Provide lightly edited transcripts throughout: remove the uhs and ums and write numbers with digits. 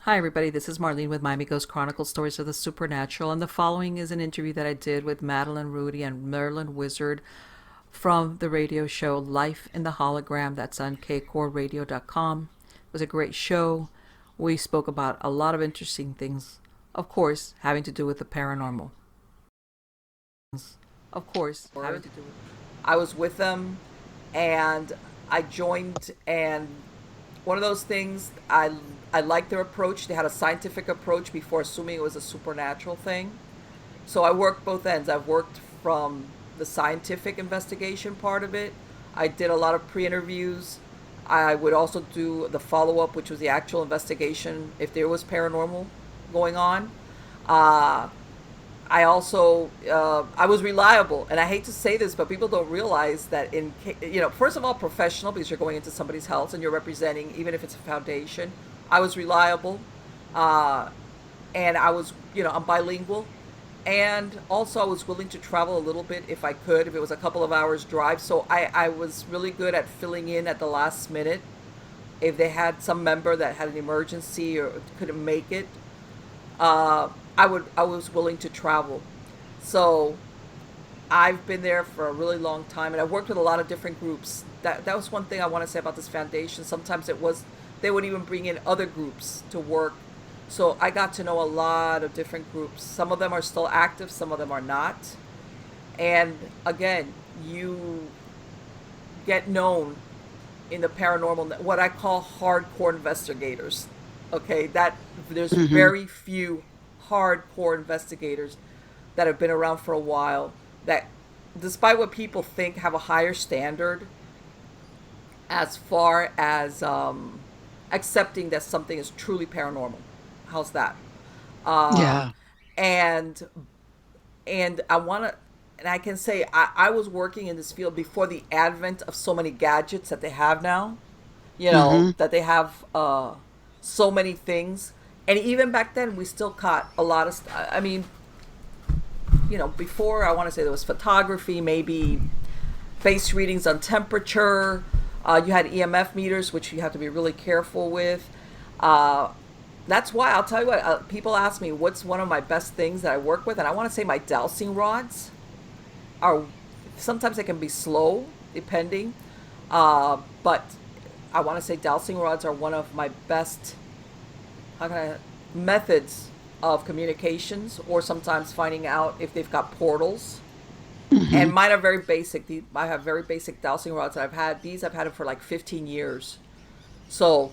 Hi, everybody. This is Marlene with Miami Ghost Chronicles, Stories of the Supernatural. And the following is an interview that I did with Madeline Rudy and Merlin Wizard from the radio show Life in the Hologram. That's on kcoreradio.com. It was a great show. We spoke about a lot of interesting things, of course, having to do with the paranormal. Of course, having to do with. I was with them and I joined, and one of those things I liked their approach. They had a scientific approach before assuming it was a supernatural thing. So I worked both ends. I've worked from the scientific investigation part of it. I did a lot of pre-interviews. I would also do the follow-up, which was the actual investigation if there was paranormal going on. Uh, I was reliable, and I hate to say this, but people don't realize that first of all, professional, because you're going into somebody's house and you're representing, even if it's a foundation. I was reliable, uh, and I'm bilingual, and also I was willing to travel a little bit if I could, if it was a couple of hours drive. So I was really good at filling in at the last minute if they had some member that had an emergency or couldn't make it. I was willing to travel. So I've been there for a really long time, and I've worked with a lot of different groups. That was one thing I want to say about this foundation. Sometimes they would even bring in other groups to work. So I got to know a lot of different groups. Some of them are still active, some of them are not. And again, you get known in the paranormal, what I call hardcore investigators. Okay, that there's Hmm. very few hardcore investigators that have been around for a while that, despite what people think, have a higher standard as far as accepting that something is truly paranormal. How's that? Um, Yeah. and and I want to, and I can say I was working in this field before the advent of so many gadgets that they have now. Hmm. That they have so many things, and even back then we still caught a lot of. I mean, before, I want to say there was photography, maybe face readings on temperature. You had EMF meters, which you have to be really careful with. Uh, that's why I'll tell you what, people ask me what's one of my best things that I work with, and I want to say my dowsing rods are, sometimes they can be slow depending, but I want to say dowsing rods are one of my best, how can I, methods of communications, or sometimes finding out if they've got portals. Hmm. And mine are very basic. I have very basic dowsing rods that I've had. I've had them for like 15 years. So,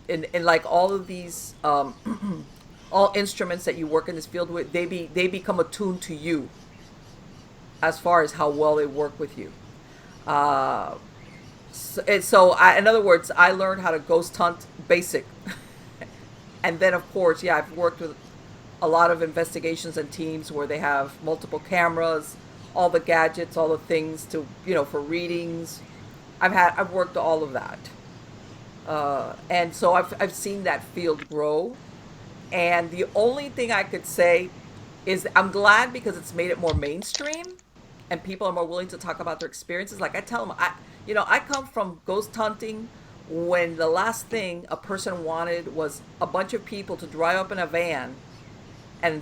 and like all of these, all instruments that you work in this field with, they become attuned to you as far as how well they work with you. Uh, in other words, I learned how to ghost hunt basic, and then of course, yeah, I've worked with a lot of investigations and teams where they have multiple cameras, all the gadgets, all the things to, for readings. I've worked all of that, and so I've seen that field grow. And the only thing I could say is I'm glad because it's made it more mainstream, and people are more willing to talk about their experiences. Like I tell them, I come from ghost hunting when the last thing a person wanted was a bunch of people to drive up in a van and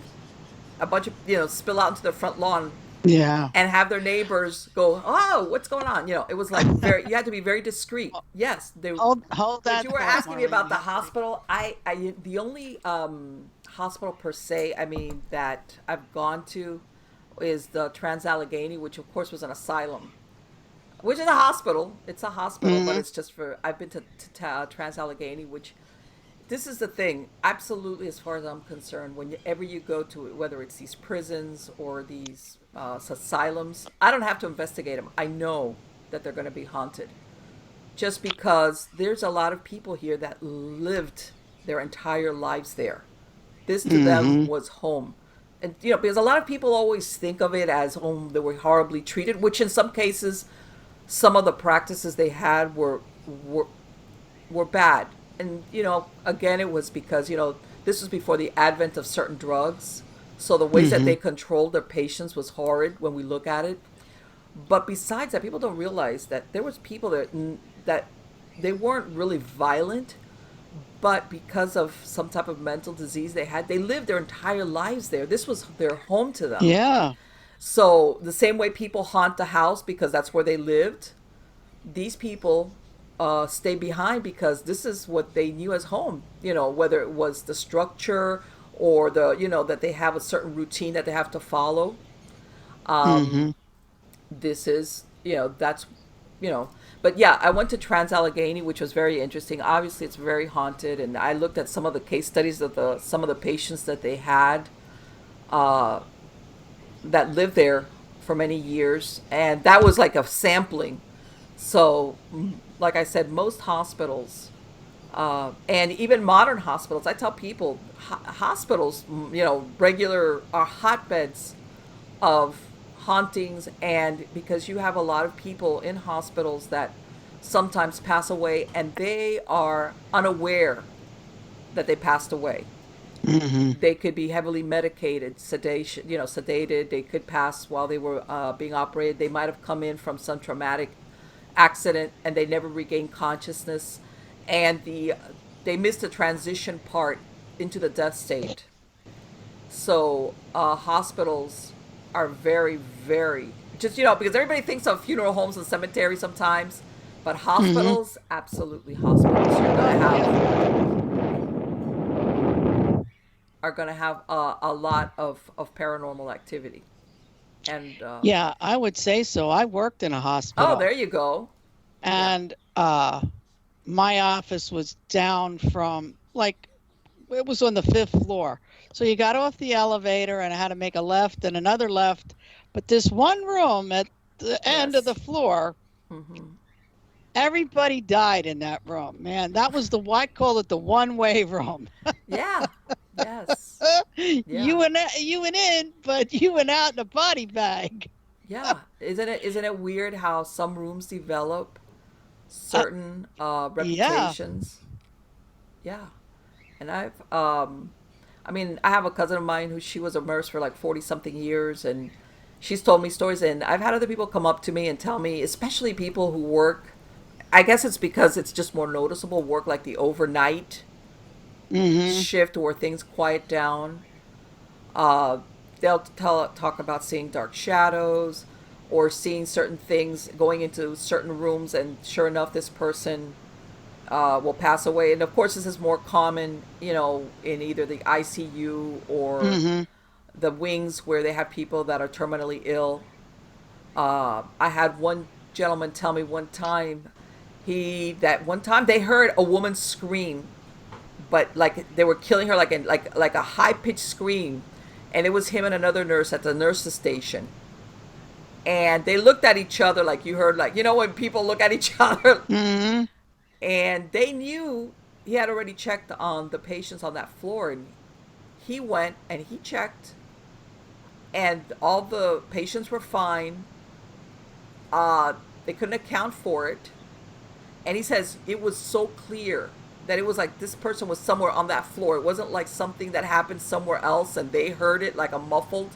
a bunch of, spill out into the front lawn Yeah. and have their neighbors go, "Oh, what's going on?" It was like you had to be very discreet. Yes, Hold but that you were thought, asking me Marlene. about the hospital. The only hospital per se, I mean, that I've gone to is the Trans Allegheny, which of course was an asylum, which is a hospital. It's a hospital, but Hmm. it's just for. I've been to Trans Allegheny, which, this is the thing. Absolutely, as far as I'm concerned, whenever you go to it, whether it's these prisons or these asylums, I don't have to investigate them. I know that they're going to be haunted, just because there's a lot of people here that lived their entire lives there. This to them Hmm. was home. And, because a lot of people always think of it as home, they were horribly treated, which in some cases, some of the practices they had were were bad. And, again, it was because, this was before the advent of certain drugs. So the ways that Hmm. they controlled their patients was horrid when we look at it. But besides that, people don't realize that there was people that they weren't really violent, but because of some type of mental disease they had, they lived their entire lives there. This was their home to them. Yeah. So the same way people haunt the house because that's where they lived, these people stay behind because this is what they knew as home. Whether it was the structure or that they have a certain routine that they have to follow. Mm-hmm. This is, that's, you know, but yeah, I went to Trans Allegheny, which was very interesting. Obviously, it's very haunted, and I looked at some of the case studies of some of the patients that they had uh, that lived there for many years, and that was like a sampling. So, like I said, most hospitals, and even modern hospitals, I tell people, hospitals, regular are hotbeds of hauntings, and because you have a lot of people in hospitals that sometimes pass away and they are unaware that they passed away. Mm-hmm. They could be heavily medicated, sedation, sedated. They could pass while they were being operated. They might have come in from some traumatic accident and they never regained consciousness, and they missed the transition part into the death state. So hospitals are very, very just because everybody thinks of funeral homes and cemeteries sometimes, but Mm-hmm. hospitals, absolutely hospitals, are gonna have a lot of paranormal activity. And Yeah, I would say so. I worked in a oh, hospital, there you go. Yeah. and my office was down from like it was on the fifth floor. So you got off the elevator and I had to make a left and another left. But this one room at the end of the Yes. floor, Hmm. everybody died in that room. Man, that was the I call it the one-way room. Yeah. Yes. Yeah. You went in, but you went out in a body bag. Yeah. Isn't it weird how some rooms develop Uh, certain yeah. reputations? Yeah. And I mean, I have a cousin of mine who she was a nurse for like 40 something years, and she's told me stories. And I've had other people come up to me and tell me, especially people who work, I guess it's because it's just more noticeable, work like the overnight Mm-hmm. shift where things quiet down. Uh, they'll talk about seeing dark shadows or seeing certain things, going into certain rooms, and sure enough, this person will pass away. And of course, this is more common, in either the ICU or Mm-hmm. the wings where they have people that are terminally ill. I had one gentleman tell me one time that one time they heard a woman scream, but like they were killing her, like a high pitched scream, and it was him and another nurse at the nurse's station. And they looked at each other like you heard, like when people look at each other, Mm-hmm. and they knew he had already checked on the patients on that floor, and he went and he checked, and all the patients were fine. They couldn't account for it, and he says it was so clear that it was like this person was somewhere on that floor. It wasn't like something that happened somewhere else and they heard it like a muffled.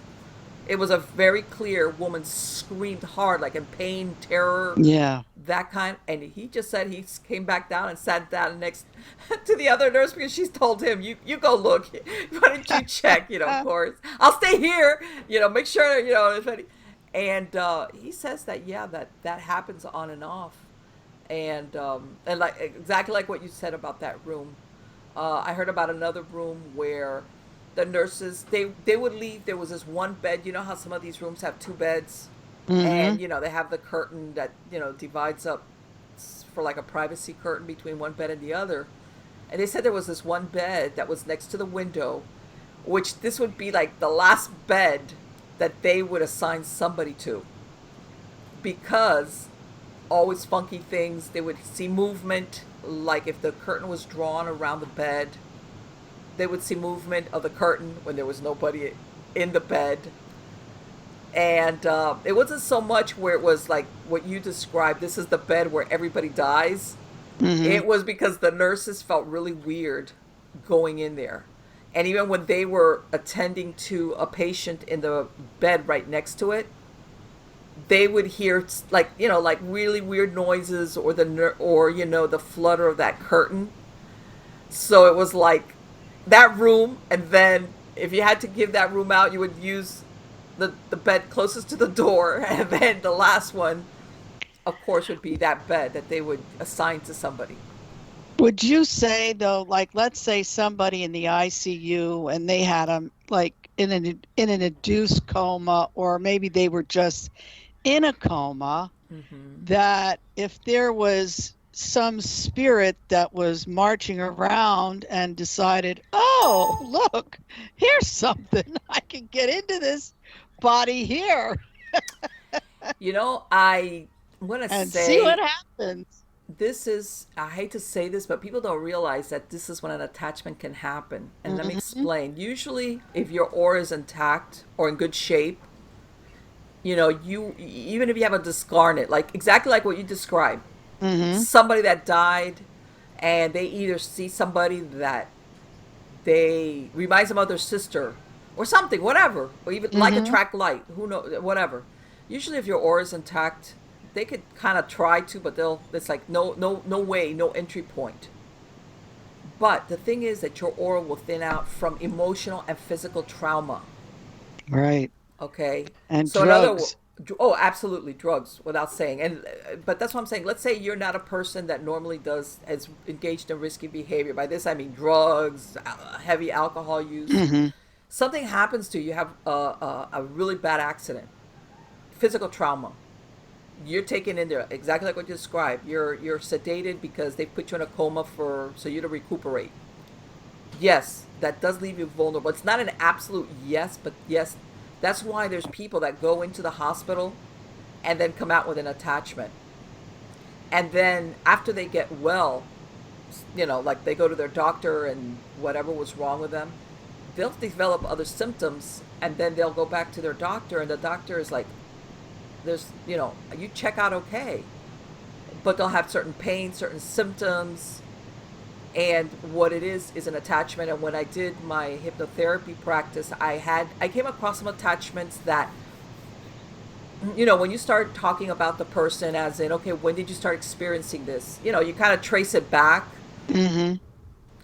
It was a very clear woman screamed hard, like in pain, terror, Yeah. that kind. And he just said he came back down and sat down next to the other nurse because she's told him, you go look. Why don't you check? Of course. I'll stay here, make sure, if any. And he says that, yeah, that happens on and off. And like exactly like what you said about that room. I heard about another room where the nurses they would leave. There was this one bed. You know how some of these rooms have two beds, Mm-hmm. and they have the curtain that divides up for like a privacy curtain between one bed and the other. And they said there was this one bed that was next to the window, which this would be like the last bed that they would assign somebody to, because always funky things. They would see movement, like if the curtain was drawn around the bed, they would see movement of the curtain when there was nobody in the bed. And it wasn't so much where it was like what you described, this is the bed where everybody dies. Mm-hmm. It was because the nurses felt really weird going in there. And even when they were attending to a patient in the bed right next to it, they would hear like really weird noises, or the flutter of that curtain. So it was like that room, and then if you had to give that room out, you would use the bed closest to the door, and then the last one, of course, would be that bed that they would assign to somebody. Would you say though, like let's say somebody in the ICU and they had them like in an induced coma, or maybe they were just in a coma, Mm-hmm. that if there was some spirit that was marching around and decided, oh, look, here's something, I can get into this body here You know, I want to and see what say happens. this is, I hate to say this, but people don't realize that this is when an attachment can happen. And let me Hmm. explain. Usually, if your aura is intact or in good shape, you even if you have a discarnate, like exactly like what you described, Hmm. somebody that died, and they either see somebody that they reminds them of their sister or something, whatever, or even like Hmm. attract light, who knows, whatever. Usually, if your aura is intact, they could kind of try to, but they'll. It's like no, no, no way, no entry point. But the thing is that your aura will thin out from emotional and physical trauma. Right. Okay, And so another. drugs. Oh, absolutely, drugs, without saying. And but that's what I'm saying. Let's say you're not a person that normally does has engaged in risky behavior. By this I mean drugs, heavy alcohol use. Hmm. Something happens to you, you have a really bad accident, physical trauma. You're taken in there exactly like what you described. You're sedated because they put you in a coma for so you to recuperate. Yes, that does leave you vulnerable. It's not an absolute yes, but yes, that's why there's people that go into the hospital and then come out with an attachment. And then after they get well, like they go to their doctor and whatever was wrong with them, they'll develop other symptoms and then they'll go back to their doctor and the doctor is like, you check out okay. But they'll have certain pain, certain symptoms, and what it is an attachment. And when I did my hypnotherapy practice, I came across some attachments that when you start talking about the person as in, okay, when did you start experiencing this, you kind of trace it back. Hmm.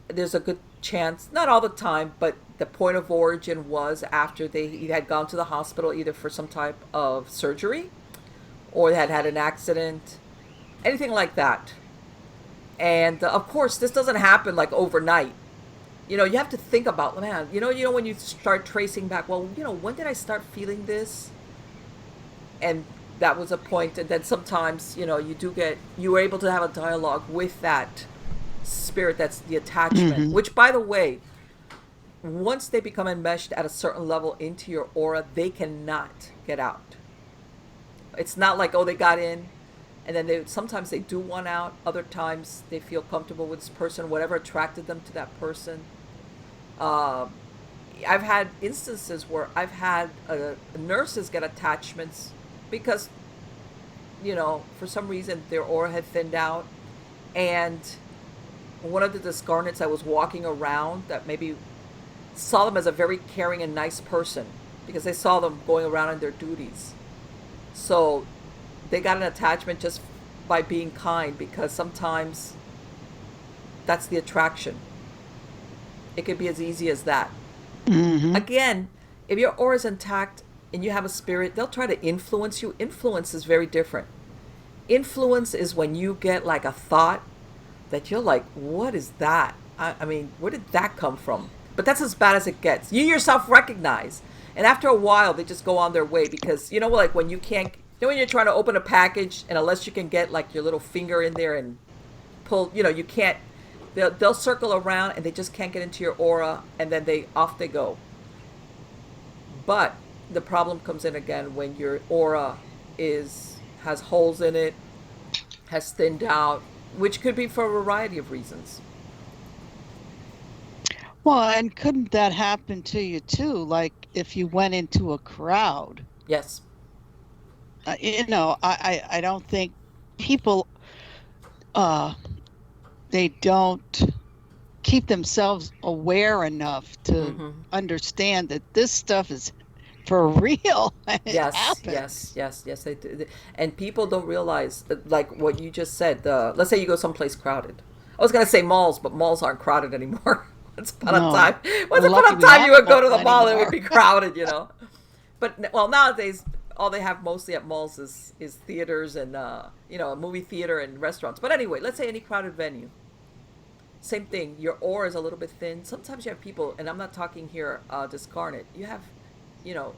There's a good chance, not all the time, but the point of origin was after they had gone to the hospital either for some type of surgery or they had had an accident, anything like that. And of course, this doesn't happen like overnight. You have to think about, man, when you start tracing back, well, when did I start feeling this? And that was a point. And then sometimes, you were able to have a dialogue with that spirit that's the attachment, Hmm. which, by the way, once they become enmeshed at a certain level into your aura, they cannot get out. It's not like, oh, they got in and then sometimes they do want out, other times they feel comfortable with this person, whatever attracted them to that person. uh, I've had instances where I've had nurses get attachments because for some reason their aura had thinned out, and one of the discarnates I was walking around that maybe saw them as a very caring and nice person because they saw them going around in their duties. So they got an attachment just by being kind, because sometimes that's the attraction. It could be as easy as that. Hmm. Again, if your aura is intact and you have a spirit, they'll try to influence you. Influence is very different. Influence is when you get like a thought that you're like, what is that? I mean, where did that come from? But that's as bad as it gets. You yourself recognize. And after a while, they just go on their way because, like when you can't, when you're trying to open a package and unless you can get like your little finger in there and pull, you can't, they'll circle around and they just can't get into your aura, and then off they go. But the problem comes in again when your aura has holes in it, has thinned out, which could be for a variety of reasons. Well, and couldn't that happen to you too? Like if you went into a crowd, Yes. I don't think people, uh, they don't keep themselves aware enough to Mm-hmm. understand that this stuff is for real and it Yes, yes, happens. yes, yes. They do. And people don't realize, like what you just said. Let's say you go someplace crowded. I was gonna say malls, but malls aren't crowded anymore. Once upon a No, time, we're once upon lucky a we time, have you a would go to mall the mall and it would anymore. be crowded. But well, nowadays all they have mostly at malls is theaters and a movie theater and restaurants. But anyway, let's say any crowded venue. Same thing. Your aura is a little bit thin. Sometimes you have people, and I'm not talking here discarnate. You have, you know,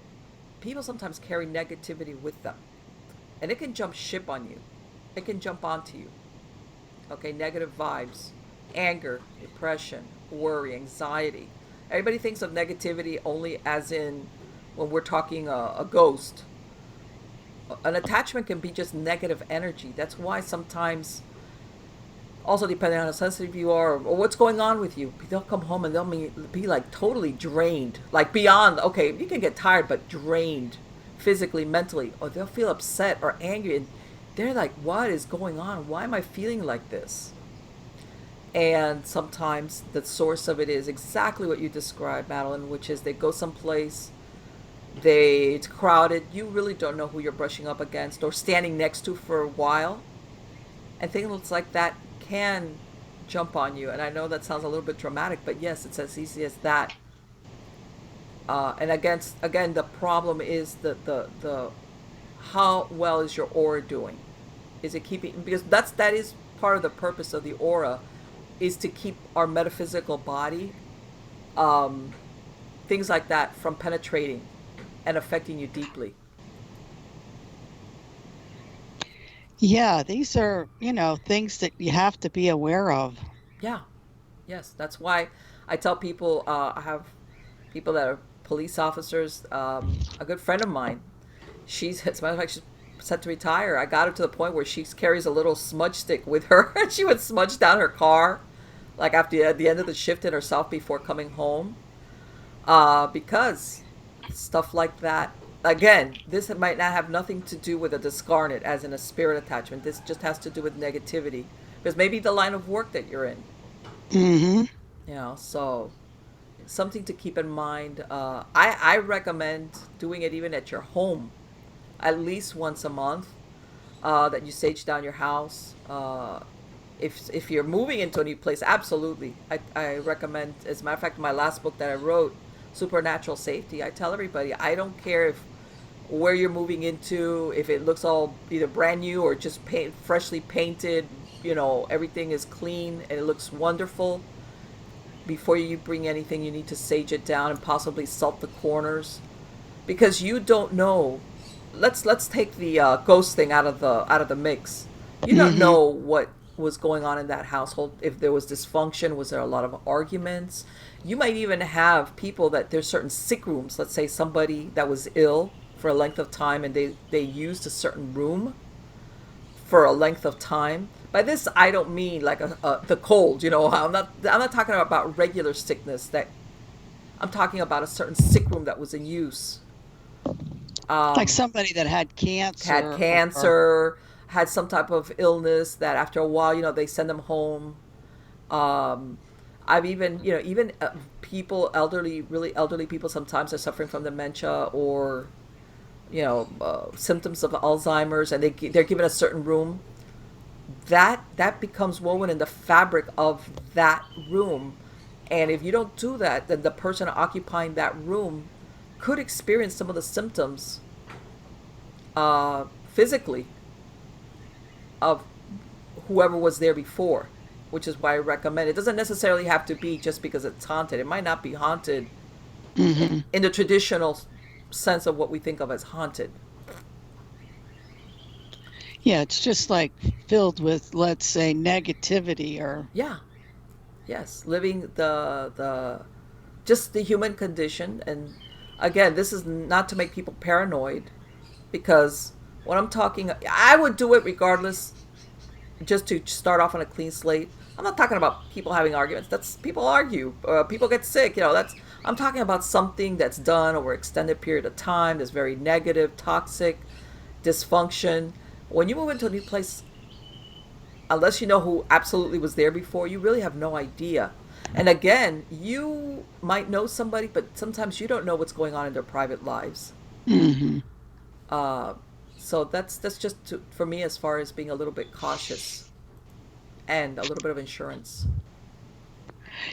people sometimes carry negativity with them, and it can jump ship on you. It can jump onto you. Okay, negative vibes, anger, depression, worry, anxiety. Everybody thinks of negativity only as in when we're talking a ghost. An attachment can be just negative energy. That's why sometimes, also depending on how sensitive you are or what's going on with you, they'll come home and they'll be like totally drained, like beyond. Okay, you can get tired, but drained physically, mentally, or they'll feel upset or angry, and they're like, "What is going on? Why am I feeling like this?" And sometimes the source of it is exactly what you described, Madeline, which is they go someplace, it's crowded, you really don't know who you're brushing up against or standing next to for a while, and things like that can jump on you. And I know that sounds a little bit dramatic, but yes, it's as easy as that. And again, the problem is the how well is your aura doing? Is it keeping, because that is part of the purpose of the aura, is to keep our metaphysical body, um, things like that, from penetrating and affecting you deeply. Yeah, these are, things that you have to be aware of. Yeah, yes, that's why I tell people. I have people that are police officers. A good friend of mine, as a matter of fact, she's set to retire. I got her to the point where she carries a little smudge stick with her. She would smudge down her car, like after at the end of the shift in herself before coming home, because stuff like that. Again, this might not have nothing to do with a discarnate, as in a spirit attachment. This just has to do with negativity, because maybe the line of work that you're in, Hmm. so something to keep in mind. I recommend doing it even at your home, at least once a month. That you sage down your house. If you're moving into a new place, absolutely. I recommend. As a matter of fact, my last book that I wrote, Supernatural Safety, I tell everybody, I don't care if where you're moving into, if it looks all either brand new or just freshly painted, everything is clean and it looks wonderful. Before you bring anything, you need to sage it down and possibly salt the corners, because you don't know. Let's take the ghost thing out of the mix. You don't Hmm. know what was going on in that household. If there was dysfunction, was there a lot of arguments? You might even have people that there's certain sick rooms. Let's say somebody that was ill for a length of time, and they used a certain room for a length of time. By this, I don't mean like the cold. I'm not talking about regular sickness. That I'm talking about a certain sick room that was in use. Like Um, somebody that had had cancer or, cancer, had some type of illness that after a while, they send them home. Um, I've even people, elderly, really elderly people, sometimes are suffering from dementia or symptoms of Alzheimer's, and they're given a certain room. That becomes woven in the fabric of that room, and if you don't do that, then the person occupying that room could experience some of the symptoms physically of whoever was there before, which is why I recommend it. Doesn't necessarily have to be just because it's haunted. It might not be haunted hmm. in the traditional sense of what we think of as haunted. Yeah, it's just like filled with, let's say, negativity or, Yeah, yes, living the just the human condition. And again, this is not to make people paranoid, because when I'm talking, I would do it regardless, just to start off on a clean slate. I'm not talking about people having arguments. That's people argue. People get sick. That's. I'm talking about something that's done over an extended period of time. That's very negative, toxic, dysfunction. When you move into a new place, unless you know who absolutely was there before, you really have no idea. And again, you might know somebody, but sometimes you don't know what's going on in their private lives. hmm. Uh, so that's just for me, as far as being a little bit cautious. and a little bit of insurance.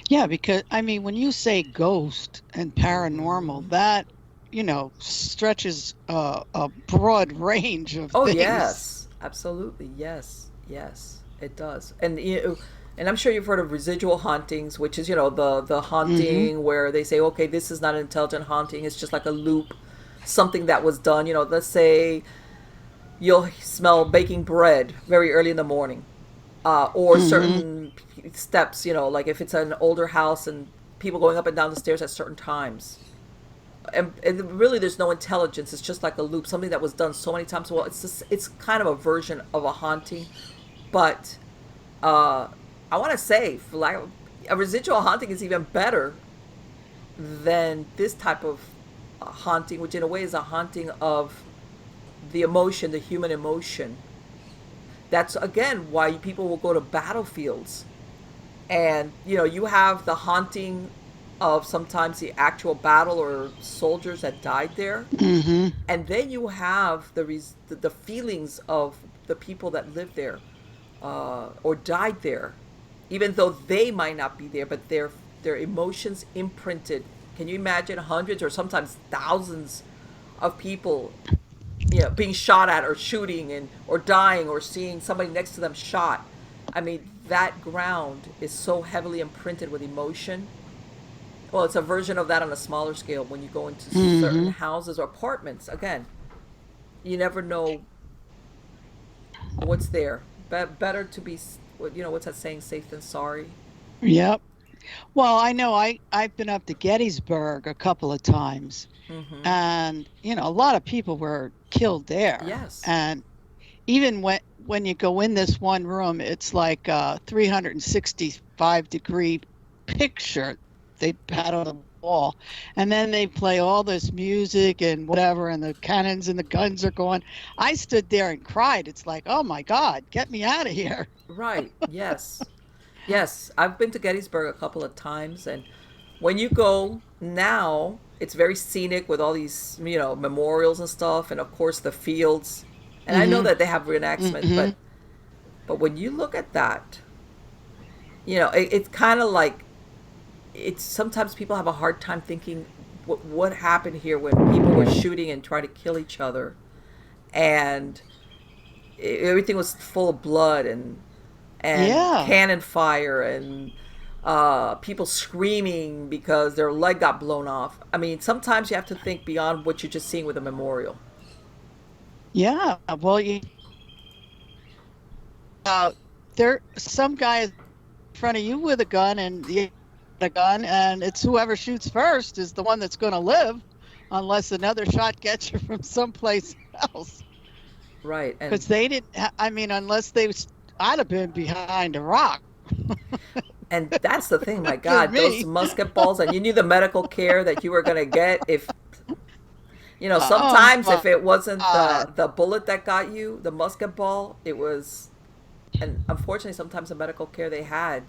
Yeah, because I mean, when you say ghost and paranormal, Hmm. that, stretches a broad range of Oh things. yes, absolutely. Yes, yes, it does. And I'm sure you've heard of residual hauntings, which is, the Mm-hmm. haunting where they say, okay, this is not an intelligent haunting. It's just like a loop, something that was done. Let's say you'll smell baking bread very early in the morning, or Mm-hmm. certain steps. Like if it's an older house and people going up and down the stairs at certain times. And really there's no intelligence. It's just like a loop, something that was done so many times. Well, it's kind of a version of a haunting, but uh I want to say, for like, a residual haunting is even better than this type of haunting, which in a way is a haunting of the emotion, the human emotion. That's again why people will go to battlefields. And you have the haunting of sometimes the actual battle or soldiers that died there. Mm-hmm. And then you have the feelings of the people that lived there, or died there, even though they might not be there, but their emotions imprinted. Can you imagine hundreds or sometimes thousands of people, being shot at or shooting and or dying or seeing somebody next to them shot? I mean, that ground is so heavily imprinted with emotion. Well, it's a version of that on a smaller scale when you go into certain Mm-hmm. houses or apartments. Again, you never know what's there. Better to be, what's that saying? Safe than sorry. Yep. Well, I know I've been up to Gettysburg a couple of times, Mm-hmm. and a lot of people were killed there. Yes. And even when you go in this one room, it's like a 365-degree picture they had on the wall. And then they play all this music and whatever, and the cannons and the guns are going. I stood there and cried. It's like, oh my God, get me out of here. Right. Yes. Yes. I've been to Gettysburg a couple of times, and when you go now, it's very scenic with all these, memorials and stuff, and of course the fields. And I know Hmm. that they have reenactment, Hmm. but when you look at that, it's kind of like, it's sometimes people have a hard time thinking what happened here when people were shooting and trying to kill each other, and everything was full of blood and Yeah. cannon fire and people screaming because their leg got blown off. I mean, sometimes you have to think beyond what you're just seeing with a memorial. Yeah. Well, uh, there some guy in front of you with a gun and a gun, and it's whoever shoots first is the one that's going to live, unless another shot gets you from someplace else. Right. And Because they didn't. I mean, unless I'd have been behind a rock that's the thing, my for God, those me. musket balls, and you knew the medical care that you were going to get if, Oh sometimes my if it wasn't the God. the bullet that got you, the musket ball, it was. And unfortunately, sometimes the medical care they had,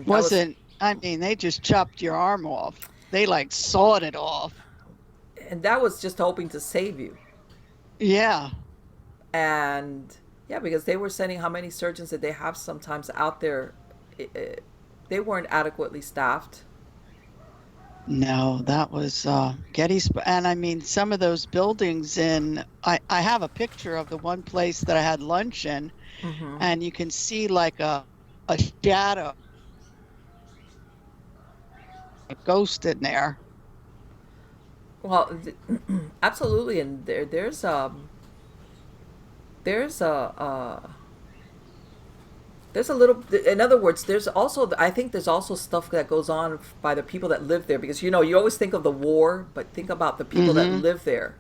that was. Wasn't, I mean, they just chopped your arm off. They like sawed it off. And that was just hoping to save you. Yeah. And yeah, because they were sending, how many surgeons did they have sometimes out there? They weren't adequately staffed. No, that was Gettysburg. And I mean, some of those buildings I have a picture of the one place that I had lunch in, Hmm. and you can see like a shadow, a ghost in there. Well, absolutely. And there's a little, in other words, there's also, I think there's also stuff that goes on by the people that live there, because you always think of the war, but think about the people that Mm-hmm. live there.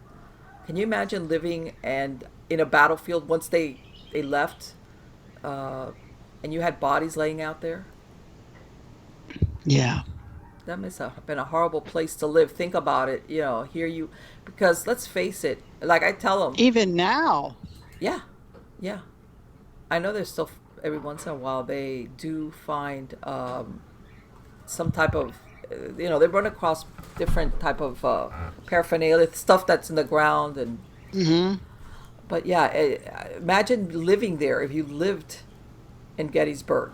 Can you imagine living and in a battlefield once they left, uh, and you had bodies laying out there? Yeah. That must have been a horrible place to live. Think about it. Here you, because let's face it. Like I tell them, Even now. yeah, yeah. I know there's still, every once in a while they do find some type of, they run across different type of paraphernalia, stuff that's in the ground. Mm-hmm. But yeah, imagine living there if you lived in Gettysburg.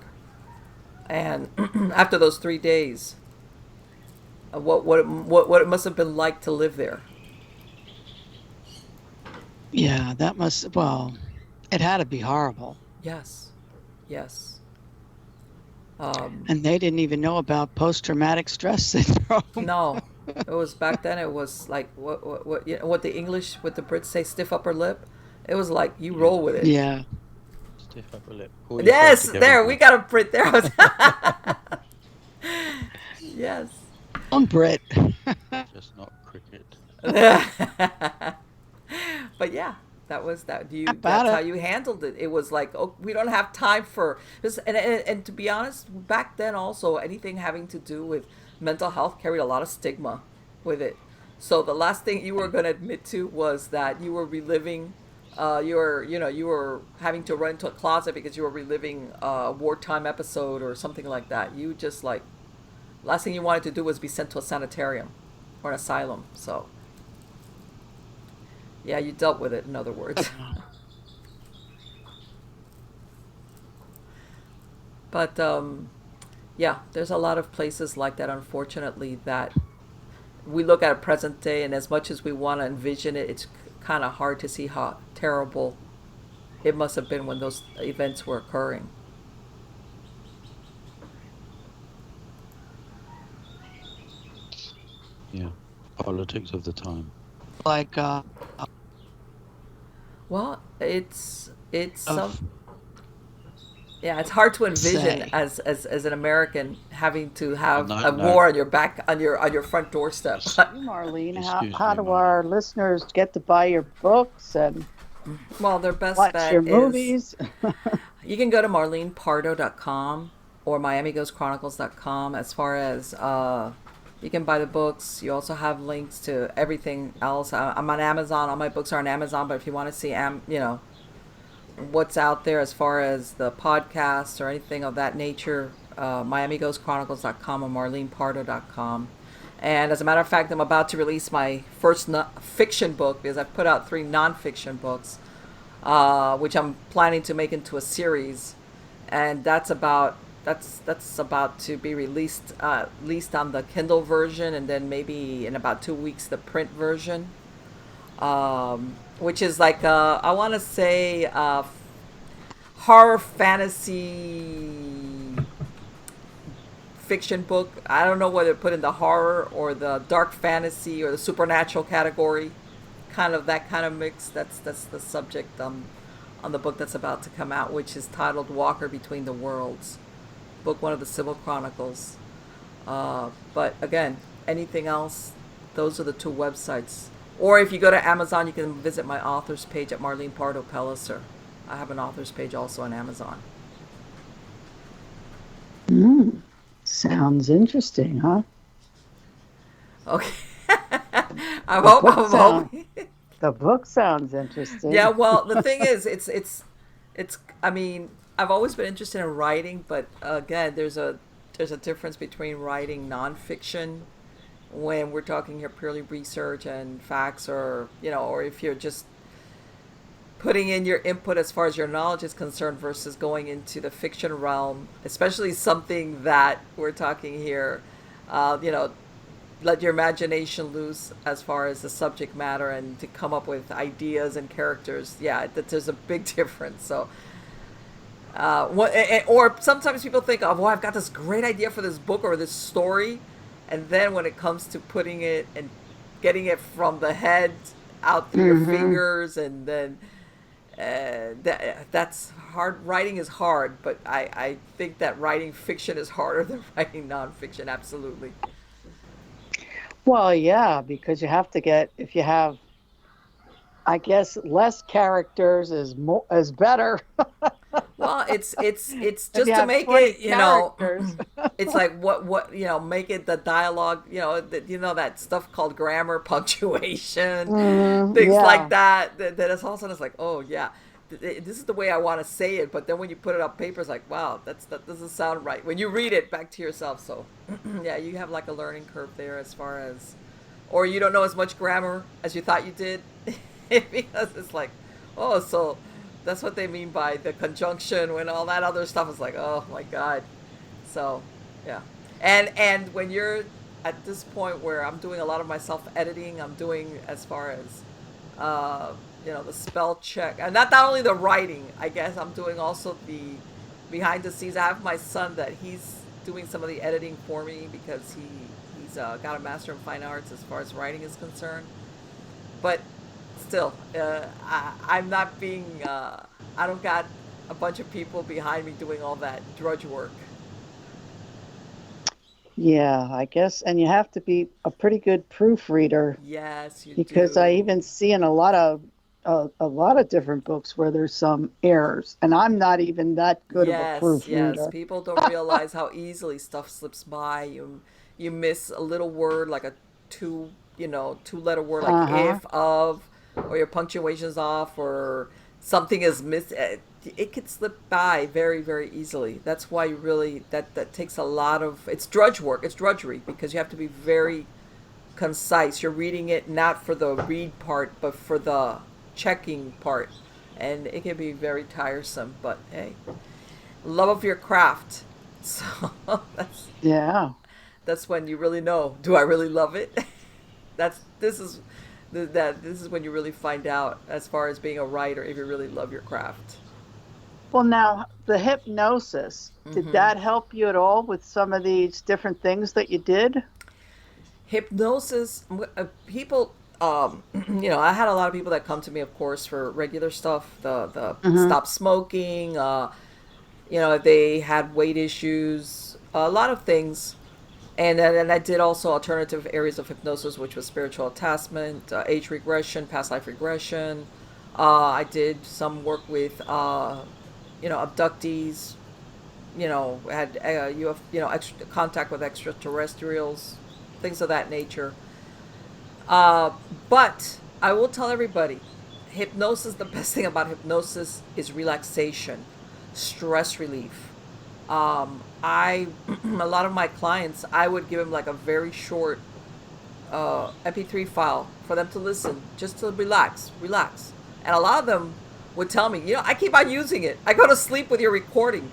And after those 3 days, what it must have been like to live there. Yeah, that must, well, it had to be horrible. Yes, yes. Um, And they didn't even know about post-traumatic stress syndrome. no, it was back then. It was like what the English, what the Brits say, stiff upper lip. It was like you Yeah. roll with it. Yeah. Stiff upper lip. Pull yourself Yes, together. there we got a print there. Yes. On Brit. Just not cricket. But yeah, that was that. About That's how it. you handled it. It was like, oh, we don't have time for this. And to be honest, back then also anything having to do with mental health carried a lot of stigma with it. So the last thing you were going to admit to was that you were reliving. You were having to run into a closet because you were reliving a wartime episode or something like that. You just like last thing you wanted to do was be sent to a sanitarium or an asylum. So yeah, you dealt with it, in other words. But yeah, there's a lot of places like that, unfortunately, that we look at present day, and as much as we want to envision it, it's kind of hard to see how terrible it must have been when those events were occurring. Yeah. Politics of the time. Like, Well, it's some of yeah, it's hard to envision say. as an American having to have No, a no. war on your back on your front doorstep. Marlene, Excuse how me, do Marlene. our listeners get to buy your books and Well, their best watch bet your is movies? you can go to marlenepardo.com or miamighostchronicles.com. As far as you can buy the books, you also have links to everything else. I'm on Amazon. All my books are on Amazon. But if you want to see, what's out there as far as the podcast or anything of that nature, miamighostchronicles.com or marlenepardo.com. And as a matter of fact, I'm about to release my first fiction book because I've put out 3 nonfiction books, which I'm planning to make into a series, and that's about to be released on the Kindle version, and then maybe in about 2 weeks the print version, which is like I want to say horror fantasy fiction book. I don't know whether to put in the horror or the dark fantasy or the supernatural category, kind of that kind of mix. That's the subject on the book that's about to come out, which is titled Walker Between the Worlds, book 1 of the Civil Chronicles. But again, anything else, those are the 2 websites. Or if you go to Amazon, you can visit my author's page at Marlene Pardo Pellicer. I have an author's page also on Amazon. Sounds interesting, huh? Okay. The book sound- hoping. The book sounds interesting. Yeah, well, the thing is, I mean, I've always been interested in writing, but again, there's a difference between writing nonfiction when we're talking here purely research and facts, or or if you're just putting in your input as far as your knowledge is concerned versus going into the fiction realm, especially something that we're talking here, let your imagination loose as far as the subject matter and to come up with ideas and characters. Yeah, there's a big difference. So, or sometimes people think, oh, well, I've got this great idea for this book or this story, and then when it comes to putting it and getting it from the head out through your fingers, and then that's hard. Writing is hard, but I think that writing fiction is harder than writing nonfiction. Absolutely. Well, yeah, because you have to get, if you have, I guess, less characters is better. Well, it's If just you to have make 20 it, characters. it's like what make it the dialogue, that stuff called grammar, punctuation, things yeah. like that. That is all of a sudden it's like, oh yeah, this is the way I want to say it. But then when you put it on paper, it's like, wow, that doesn't sound right when you read it back to yourself. So yeah, you have like a learning curve there as far as, or you don't know as much grammar as you thought you did, because it's like, oh, so That's what they mean by the conjunction when all that other stuff is like, oh my God. So, yeah. And when you're at this point where I'm doing a lot of my self editing, I'm doing as far as the spell check, and not only the writing. I guess I'm doing also the behind the scenes. I have my son that he's doing some of the editing for me because he's got a master in fine arts as far as writing is concerned. But still, I'm not being. I don't got a bunch of people behind me doing all that drudge work. Yeah, I guess. And you have to be a pretty good proofreader Yes, you because I do. even see in a lot of different books where there's some errors, and I'm not even that good of a Yes, yes. proofreader. People don't realize how easily stuff slips by. You miss a little word like a two letter word like Uh-huh. if, of, or your punctuation's off, or something is missed. It could slip by very, very easily. That's why you really that takes a lot of it's drudge work. It's drudgery because you have to be very concise. You're reading it not for the read part, but for the checking part. And it can be very tiresome, but hey, love of your craft. So that's Yeah. that's when you really know, do I really love it? that's this is that this is when you really find out as far as being a writer if you really love your craft. Well, now the hypnosis, did Hmm. that help you at all with some of these different things that you did? Hypnosis, people, I had a lot of people that come to me, of course, for regular stuff, the Mm-hmm. stop smoking, if they had weight issues, a lot of things. And I did also alternative areas of hypnosis, which was spiritual attachment, age regression, past life regression. I did some work with, abductees. Had extra contact with extraterrestrials, things of that nature. Uh, but I will tell everybody, hypnosis. The best thing about hypnosis is relaxation, stress relief. A lot of my clients, I would give them like a very short MP3 file for them to listen, just to relax. And a lot of them would tell me, I keep on using it. I go to sleep with your recording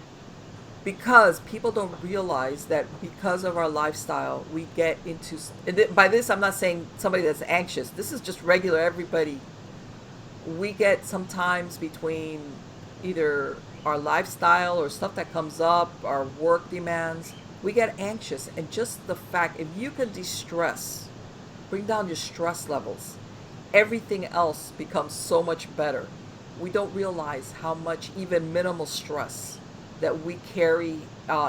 because people don't realize that because of our lifestyle, we get into. And by this, I'm not saying somebody that's anxious. This is just regular everybody. We get sometimes between either our lifestyle or stuff that comes up, our work demands, we get anxious. And just the fact, if you can de-stress, bring down your stress levels, everything else becomes so much better. We don't realize how much even minimal stress that we carry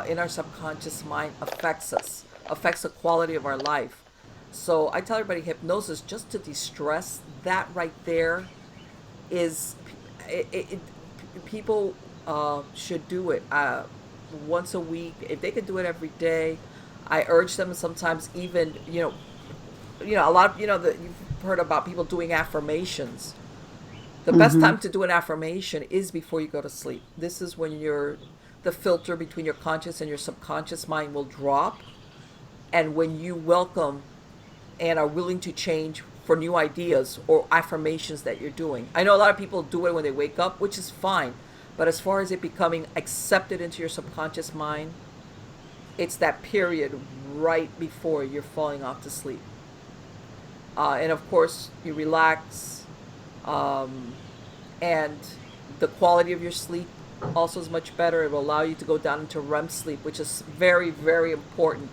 in our subconscious mind affects us, affects the quality of our life. So I tell everybody hypnosis just to de-stress, that right there is people should do it once a week if they could do it every day. I urge them sometimes even a lot of you've heard about people doing affirmations. The best Mm-hmm. time to do an affirmation is before you go to sleep. This is when the filter between your conscious and your subconscious mind will drop, and when you welcome and are willing to change for new ideas or affirmations that you're doing. I know a lot of people do it when they wake up, which is fine. But as far as it becoming accepted into your subconscious mind, it's that period right before you're falling off to sleep. And of course, you relax, um, and the quality of your sleep also is much better. It will allow you to go down into REM sleep, which is very, very important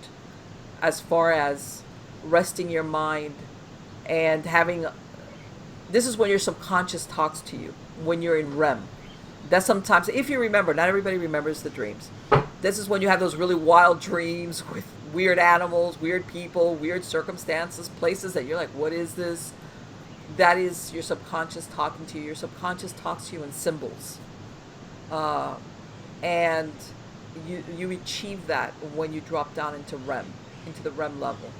as far as resting your mind and having. This is when your subconscious talks to you when you're in REM. That's sometimes, if you remember, not everybody remembers the dreams. This is when you have those really wild dreams with weird animals, weird people, weird circumstances, places that you're like, what is this? That is your subconscious talking to you. Your subconscious talks to you in symbols. Uh, and you achieve that when you drop down into REM, into the REM level.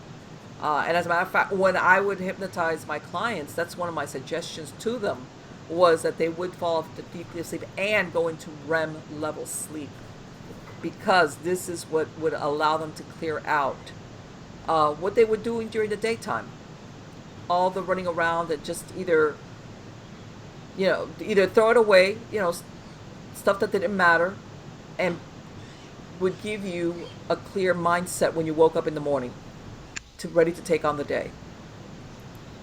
And as a matter of fact, when I would hypnotize my clients, that's one of my suggestions to them was that they would fall off to deeply asleep and go into REM level sleep because this is what would allow them to clear out what they were doing during the daytime. All the running around and just either, either throw it away, stuff that didn't matter, and would give you a clear mindset when you woke up in the morning to ready to take on the day.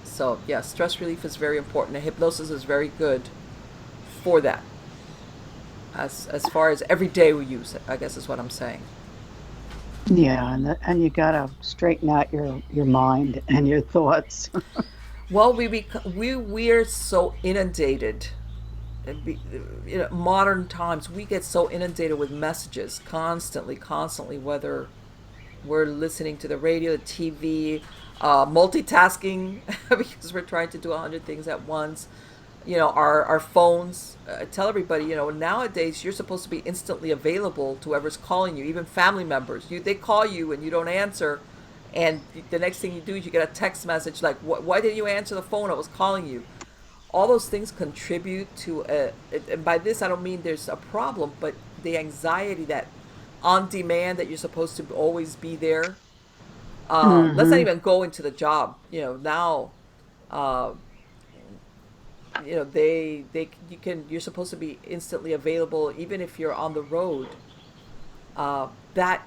So yeah, stress relief is very important, and hypnosis is very good for that. As far as every day we use it, I guess is what I'm saying. Yeah, and you gotta straighten out your mind and your thoughts. Well, we're so inundated. Modern times, we get so inundated with messages constantly, whether we're listening to the radio, the TV, multitasking because we're trying to do 100 things at once. Our phones. Tell everybody, nowadays you're supposed to be instantly available to whoever's calling you, even family members. They call you and you don't answer, and the next thing you do is you get a text message like, "Why didn't you answer the phone? I was calling you." All those things contribute to and by this I don't mean there's a problem, but the anxiety that on demand that you're supposed to always be there. Let's not Hmm. even go into the job. Now, uh, you're supposed to be instantly available even if you're on the road. Uh, that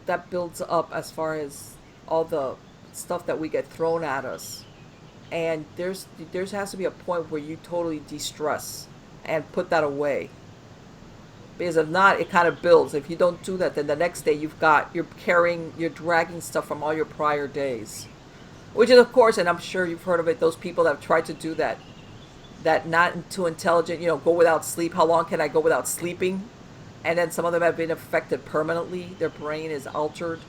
that builds up as far as all the stuff that we get thrown at us, and there has to be a point where you totally de-stress and put that away, because if not it kind of builds. If you don't do that, then the next day you're dragging stuff from all your prior days, which is, of course, and I'm sure you've heard of it, those people that have tried to do that not too intelligent, go without sleep. How long can I go without sleeping? And then some of them have been affected permanently. Their brain is altered.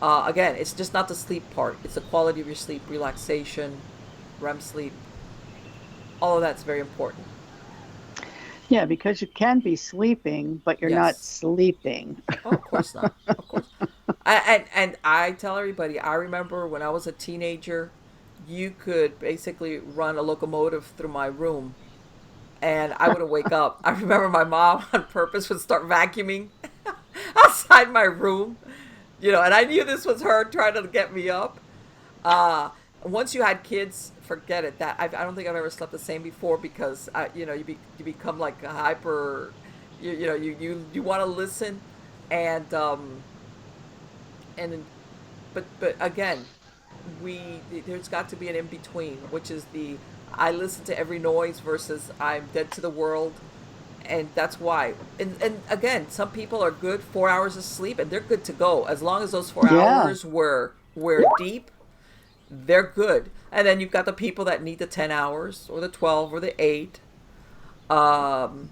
Again, it's just not the sleep part. It's the quality of your sleep, relaxation, REM sleep. All of that's very important. Yeah, because you can be sleeping, but you're not Yes. sleeping. Oh, of course not. Of course. And I tell everybody, I remember when I was a teenager, you could basically run a locomotive through my room and I wouldn't wake up. I remember my mom on purpose would start vacuuming outside my room, and I knew this was her trying to get me up. Uh, Once you had kids, forget it. I don't think I've ever slept the same before, because you become like a hyper, you want to listen, and and but again, there's got to be an in between, which is the I listen to every noise versus I'm dead to the world. And that's why. And again, some people are good 4 hours of sleep and they're good to go, as long as those four Yeah. hours were deep. They're good. And then you've got the people that need the 10 hours or the 12 or the 8. Um,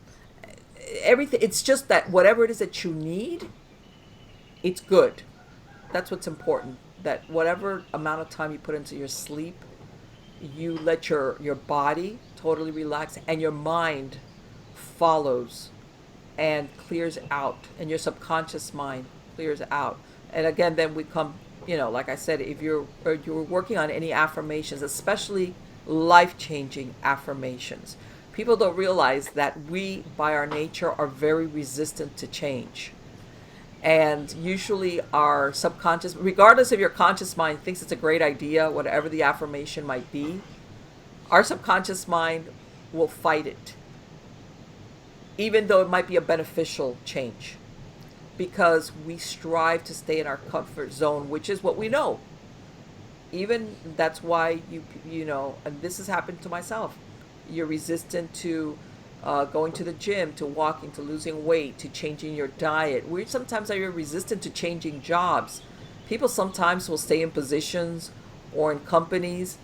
Everything. It's just that whatever it is that you need, it's good. That's what's important. That whatever amount of time you put into your sleep, you let your body totally relax, and your mind follows and clears out, and your subconscious mind clears out. And again, then we come, like I said, if you're working on any affirmations, especially life-changing affirmations, people don't realize that we by our nature are very resistant to change. And usually our subconscious, regardless of your conscious mind, thinks it's a great idea, whatever the affirmation might be, our subconscious mind will fight it, even though it might be a beneficial change, because we strive to stay in our comfort zone, which is what we know. Even that's why and this has happened to myself. You're resistant to going to the gym, to walking, to losing weight, to changing your diet. We sometimes are resistant to changing jobs. People sometimes will stay in positions or in companies,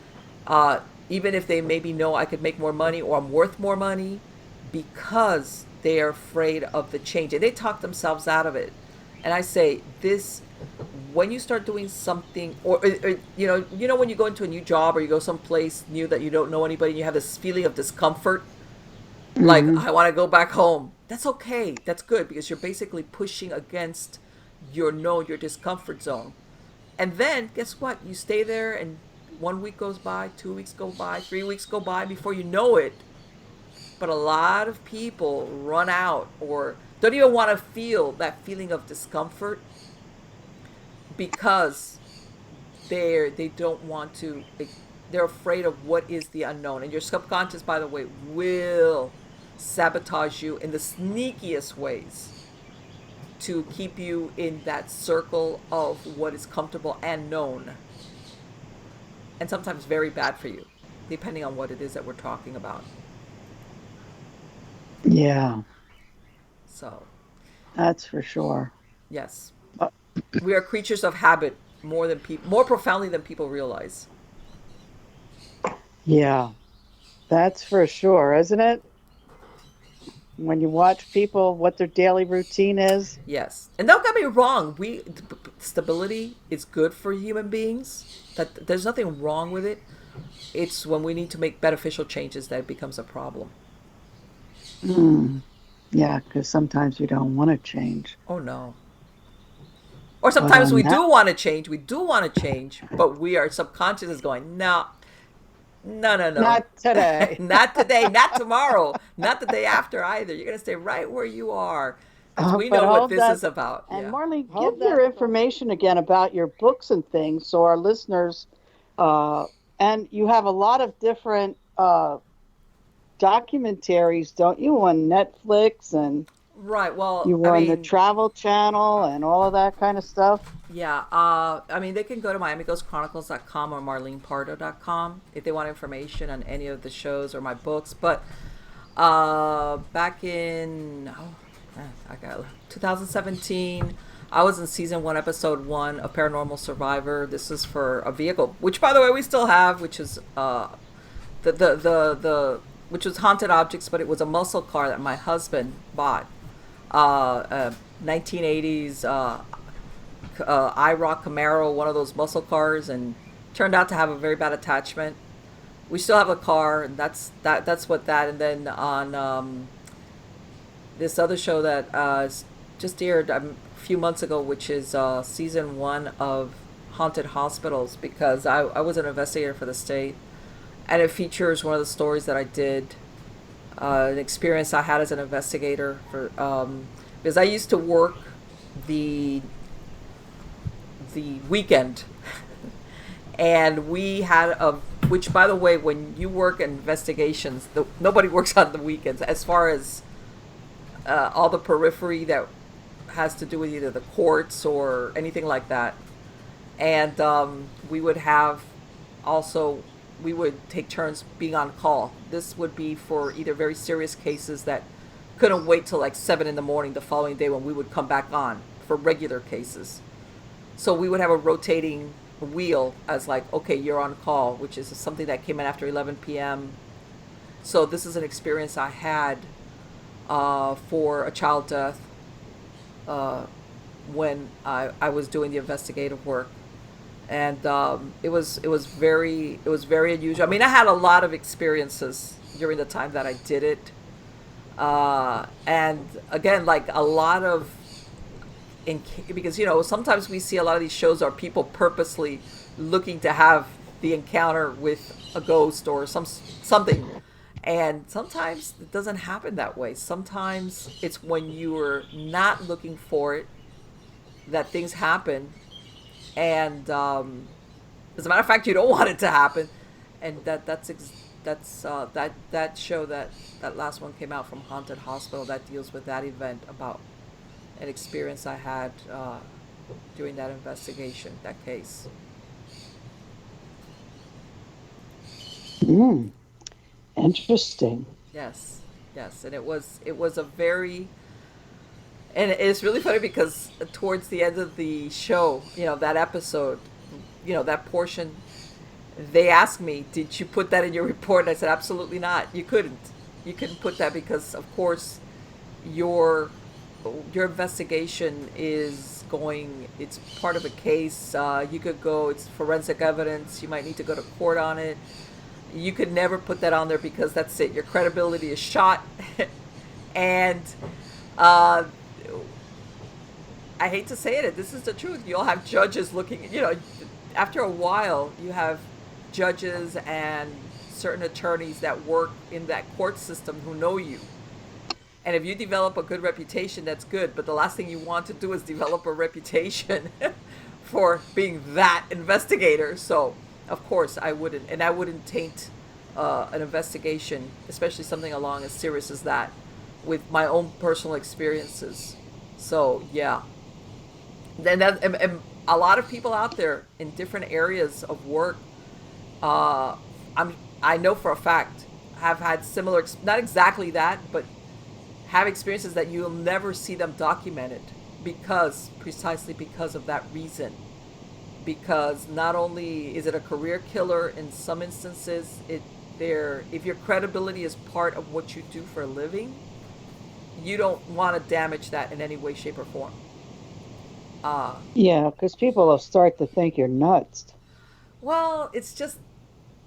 uh, even if they maybe know I could make more money or I'm worth more money, because they are afraid of the change and they talk themselves out of it. And I say this: when you start doing something, or when you go into a new job or you go someplace new that you don't know anybody, and you have this feeling of discomfort, like Hmm. I want to go back home. That's okay. That's good, because you're basically pushing against your discomfort zone. And then guess what? You stay there, and 1 week goes by, 2 weeks go by, 3 weeks go by before you know it. But a lot of people run out or don't even want to feel that feeling of discomfort, because they don't want to They're afraid of what is the unknown. And your subconscious, by the way, will sabotage you in the sneakiest ways to keep you in that circle of what is comfortable and known. And sometimes very bad for you, depending on what it is that we're talking about. Yeah, So, that's for sure. yes, Uh, we are creatures of habit more than people, more profoundly than people realize. Yeah, that's for sure, isn't it? When you watch people, what their daily routine is. Yes, and don't get me wrong. Stability is good for human beings. That there's nothing wrong with it. It's when we need to make beneficial changes that it becomes a problem. Mm, yeah, because sometimes you don't want to change. Oh no. Or But sometimes on we that, do want to change. We do want to change, but we are subconscious is going, no, no, no, no. not today. Not today, not tomorrow, not the day after either. You're going to stay right where you are because we But know what hold this that. is about. And Yeah. Marlene, give your information again about your books and things so our listeners, uh, and you have a lot of different documentaries, don't you, on Netflix, and Right. Well, you I were on the mean, Travel Channel and all of that kind of stuff? yeah. I mean, they can go to miamighostchronicles.com or marlenepardo.com if they want information on any of the shows or my books. But back in I got 2017, I was in season 1, episode 1 of Paranormal Survivor. This is for a vehicle, which by the way we still have, which is the which was haunted objects, but it was a muscle car that my husband bought. 1980s IROC Camaro, one of those muscle cars, and turned out to have a very bad attachment. We still have a car, and that's what that. And then on this other show that just aired a few months ago, which is season 1 of Haunted Hospitals, because I was an investigator for the state, and it features one of the stories that I did, an experience I had as an investigator for because I used to work the weekend, and we had a which by the way, when you work investigations, nobody works on the weekends as far as all the periphery that has to do with either the courts or anything like that. And we would have also we would take turns being on call. This would be for either very serious cases that couldn't wait till like 7 in the morning the following day when we would come back on for regular cases. So we would have a rotating wheel as like, okay, you're on call, which is something that came in after 11 p.m. So this is an experience I had for a child death when I was doing the investigative work. And it was very unusual. I mean, I had a lot of experiences during the time that I did it, and again, like a lot of because sometimes we see a lot of these shows are people purposely looking to have the encounter with a ghost or something, and sometimes it doesn't happen that way. Sometimes it's when you're not looking for it that things happen. And as a matter of fact, you don't want it to happen, and that show that last one came out from Haunted Hospital that deals with that event about an experience I had during that investigation, that case. Interesting. Yes, and it was a very. And it's really funny because towards the end of the show, that episode, that portion, they asked me, did you put that in your report? And I said, absolutely not. You couldn't. You couldn't put that because, of course, your investigation is it's part of a case. You could go, it's forensic evidence. You might need to go to court on it. You could never put that on there because that's it. Your credibility is shot. And I hate to say it, this is the truth. You'll have judges looking, after a while, you have judges and certain attorneys that work in that court system who know you. And if you develop a good reputation, that's good. But the last thing you want to do is develop a reputation for being that investigator. So, of course I wouldn't, and I wouldn't taint an investigation, especially something along as serious as that, with my own personal experiences. So yeah, and a lot of people out there in different areas of work, uh, I know for a fact have had similar, not exactly that, but have experiences that you'll never see them documented because precisely because of that reason. Because not only is it a career killer in some instances, it there if your credibility is part of what you do for a living, you don't want to damage that in any way, shape, or form. Uh, Yeah, because people will start to think you're nuts. well, it's just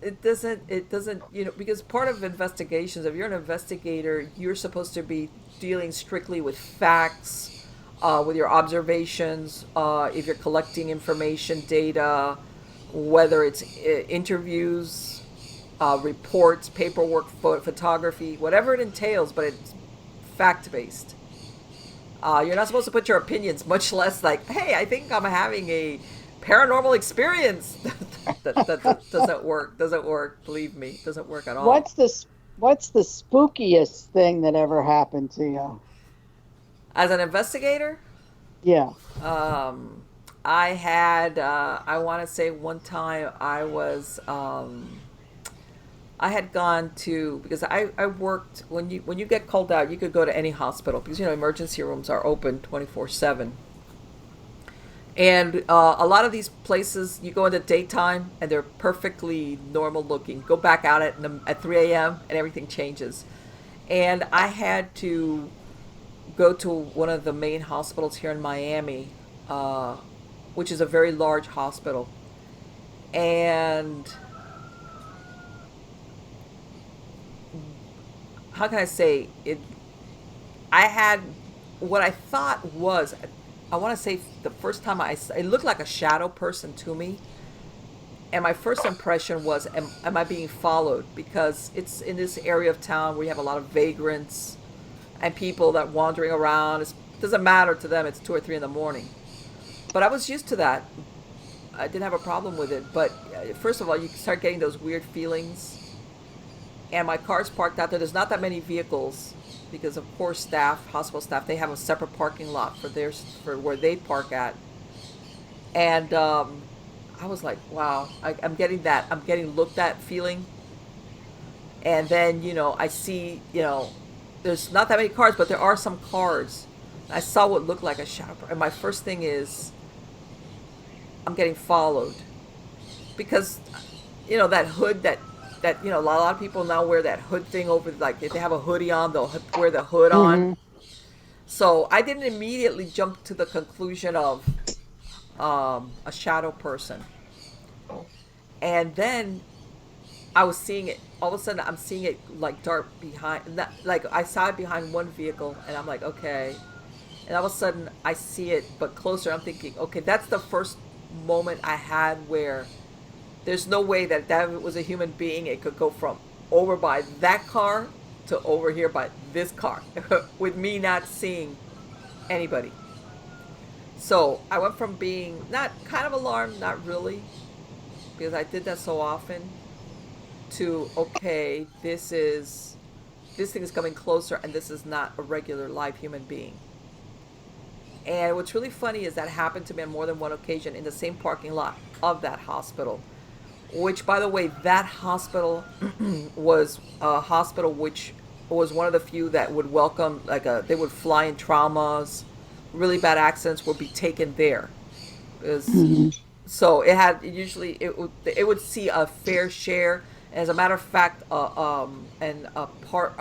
it doesn't because part of investigations, if you're an investigator, you're supposed to be dealing strictly with facts, with your observations, if you're collecting information, data, whether it's interviews, reports, paperwork, photography, whatever it entails, but it's fact based. You're not supposed to put your opinions, much less like, "Hey, I think I'm having a paranormal experience." that doesn't work. Doesn't work. Believe me, doesn't work at all. What's the spookiest thing that ever happened to you? As an investigator, Yeah. um, I had I want to say one time I had gone to because I worked when you get called out, you could go to any hospital because emergency rooms are open 24/7. And a lot of these places, you go in the daytime and they're perfectly normal looking. Go back out at 3 a.m. and everything changes. And I had to go to one of the main hospitals here in Miami, which is a very large hospital. And how can I say it? I had what I thought was, I want to say the first time it looked like a shadow person to me. And my first impression was, am I being followed? Because it's in this area of town where you have a lot of vagrants and people that wandering around. It doesn't matter to them. It's 2 or 3 in the morning. But I was used to that. I didn't have a problem with it. But first of all, you start getting those weird feelings. And my car's parked out there. There's not that many vehicles because, of course, hospital staff, they have a separate parking lot for where they park at. And I was like, wow, I'm getting that. I'm getting looked at feeling. And then, I see, there's not that many cars, but there are some cars. I saw what looked like a shadow. And my first thing is, I'm getting followed. Because, that hood that a lot of people now wear that hood thing over, like if they have a hoodie on, they'll wear the hood on. So I didn't immediately jump to the conclusion of a shadow person. And then I was seeing it. All of a sudden, I'm seeing it like dart behind. Like I saw it behind one vehicle, and I'm like, okay. And all of a sudden, I see it, but closer. I'm thinking, okay, that's the first moment I had where there's no way that was a human being. It could go from over by that car to over here by this car with me not seeing anybody. So I went from being not kind of alarmed, not really, because I did that so often, to okay, this thing is coming closer, and this is not a regular live human being. And what's really funny is that happened to me on more than one occasion in the same parking lot of that hospital. Which, by the way, that hospital was a hospital which was one of the few that would welcome, they would fly in traumas, really bad accidents would be taken there. So it had it would see a fair share. As a matter of fact, and a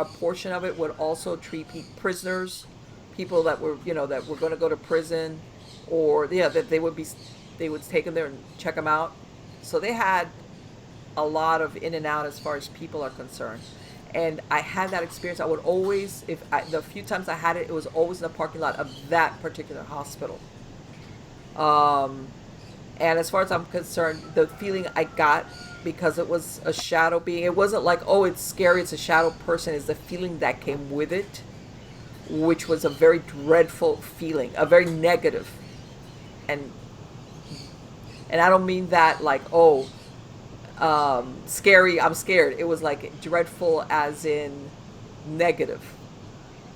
portion of it would also treat prisoners, people that were that were going to go to prison, or that they would take them there and check them out. So they had a lot of in and out as far as people are concerned. And I had that experience. I would always, the few times I had it, it was always in the parking lot of that particular hospital. And as far as I'm concerned, the feeling I got, because it was a shadow being, it wasn't like, oh, it's scary, it's a shadow person, it's the feeling that came with it, which was a very dreadful feeling, a very negative. And I don't mean that like, oh, Scary. I'm scared. It was like dreadful, as in negative.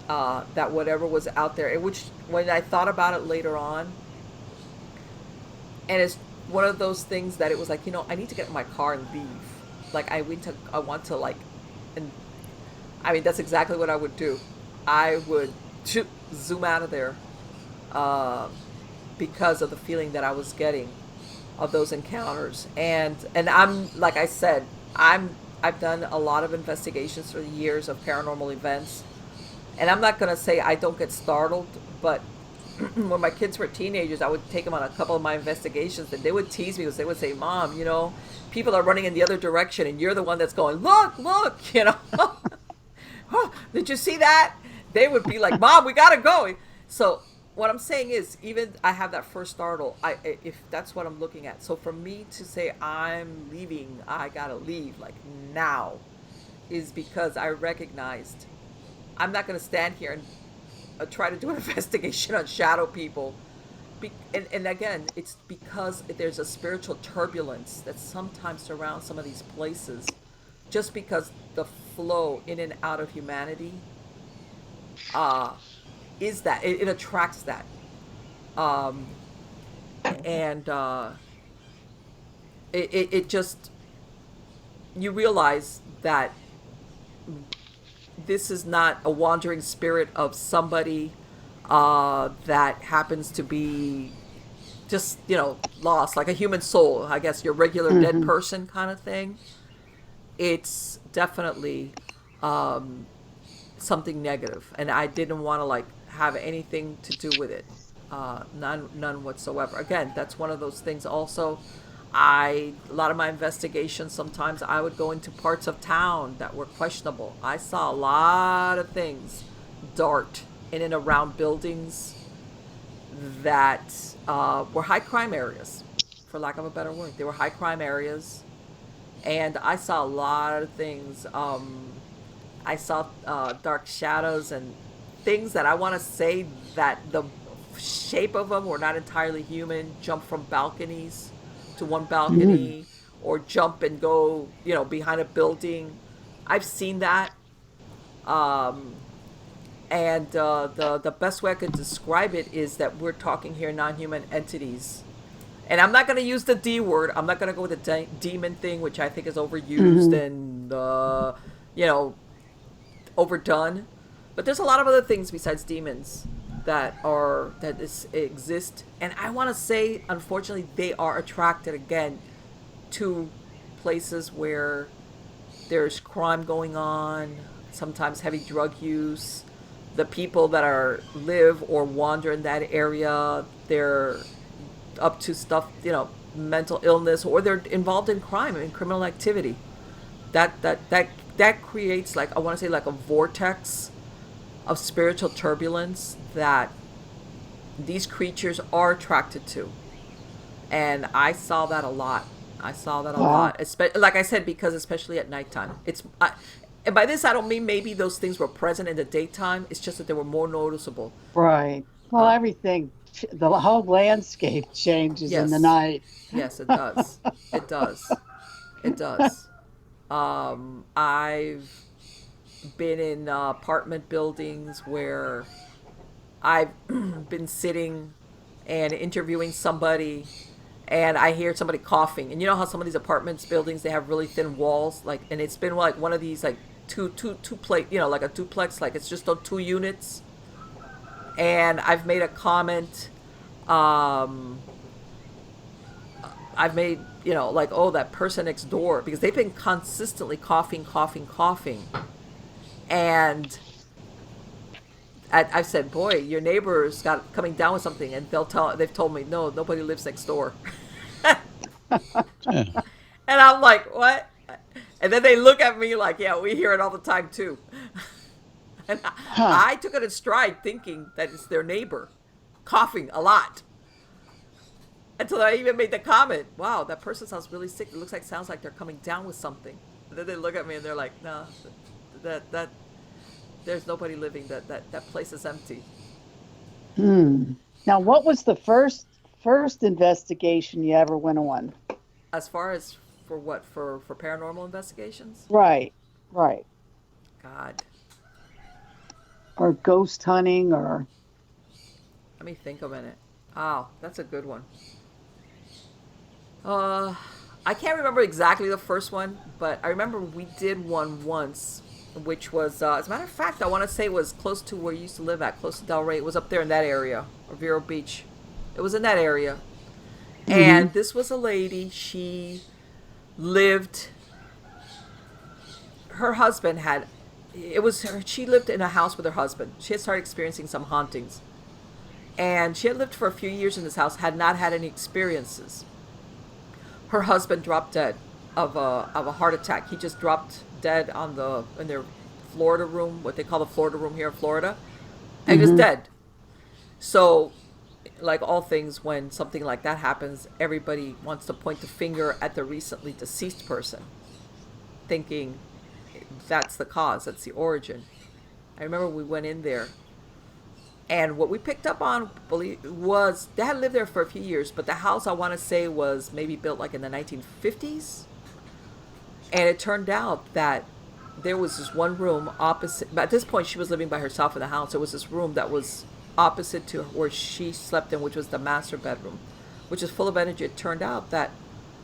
That whatever was out there, which when I thought about it later on, and it's one of those things that it was like, I need to get in my car and leave. Like I want to like, and I mean that's exactly what I would do. I would zoom out of there, uh, because of the feeling that I was getting of those encounters. And I'm like I said, I've done a lot of investigations through the years of paranormal events, and I'm not gonna say I don't get startled, but when my kids were teenagers, I would take them on a couple of my investigations, and they would tease me because they would say, "Mom, people are running in the other direction, and you're the one that's going, look, look, did you see that?" They would be like, "Mom, we gotta go." So what I'm saying is, even I have that first startle. If that's what I'm looking at. So for me to say I'm leaving, I gotta leave like now, is because I recognized I'm not gonna stand here and try to do an investigation on shadow people. And again, it's because there's a spiritual turbulence that sometimes surrounds some of these places, just because the flow in and out of humanity, uh, is that it attracts that, um, and it just, you realize that this is not a wandering spirit of somebody that happens to be just lost, like a human soul, I guess your regular dead Mm-hmm. person kind of thing. It's definitely um, something negative, and I didn't want to like have anything to do with it, none whatsoever. Again, that's one of those things. Also, a lot of my investigations, sometimes I would go into parts of town that were questionable. I saw a lot of things dart in and around buildings that were high crime areas, for lack of a better word. They were high crime areas, and I saw a lot of things. I saw dark shadows and things that I want to say that the shape of them were not entirely human. Jump from balconies to one Mm. balcony, or jump and go, behind a building. I've seen that, um, and the best way I could describe it is that we're talking here non-human entities. And I'm not going to use the D word. I'm not going to go with the demon thing, which I think is overused Mm-hmm. and you know overdone. But there's a lot of other things besides demons that exist, and I want to say, unfortunately, they are attracted again to places where there's crime going on, sometimes heavy drug use. The people that are live or wander in that area, they're up to stuff, mental illness, or they're involved in crime and criminal activity. That creates, like, I want to say, like a vortex of spiritual turbulence that these creatures are attracted to. And I saw that a lot. I saw that a Wow. lot. Like I said, because especially at nighttime, and by this I don't mean maybe those things were present in the daytime. It's just that they were more noticeable. Right. Well, Uh, everything, the whole landscape changes in the yes, night. yes, it does. It does. It does. I've been in apartment buildings where I've been sitting and interviewing somebody, and I hear somebody coughing. And you know how some of these apartments buildings, they have really thin walls, like, and it's been like one of these like two plate, like a duplex, like it's just on two units. And I've made a comment. Um, I've made, like, oh, that person next door, because they've been consistently coughing, coughing, coughing. And I've said, boy, your neighbor's got coming down with something, and they've told me, no, nobody lives next door. Yeah. And I'm like, what? And then they look at me like, yeah, we hear it all the time too. And Huh. I took it in stride, thinking that it's their neighbor coughing a lot. Until I even made the comment, wow, that person sounds really sick. It sounds like they're coming down with something. And then they look at me and they're like, no, that there's nobody living. That place is empty. Hmm. Now, what was the first investigation you ever went on? As far as For what? For paranormal investigations? Right, right. God, Or ghost hunting, or let me think a minute. Oh, that's a good one. Uh, I can't remember exactly the first one, but I remember we did one once, which was, as a matter of fact, I want to say it was close to where you used to live at, close to Delray. It was up there in that area, or Vero Beach. It was in that area. hmm And this was a lady. She lived. Her husband had. It was her. She lived in a house with her husband. She had started experiencing some hauntings, and she had lived for a few years in this house. Had not had any experiences. Her husband dropped dead of a heart attack. He just dropped dead on the in their Florida room, what they call the Florida room here in Florida, and he was hmm dead. So, like all things, when something like that happens, everybody wants to point the finger at the recently deceased person, thinking that's the cause, that's the origin. I remember we went in there, and what we picked up on was they had lived there for a few years, but the house I want to say was maybe built like in the 1950s. And it turned out that there was this one room opposite. But at this point, she was living by herself in the house. There was this room that was opposite to where she slept in, which was the master bedroom, which is full of energy. It turned out that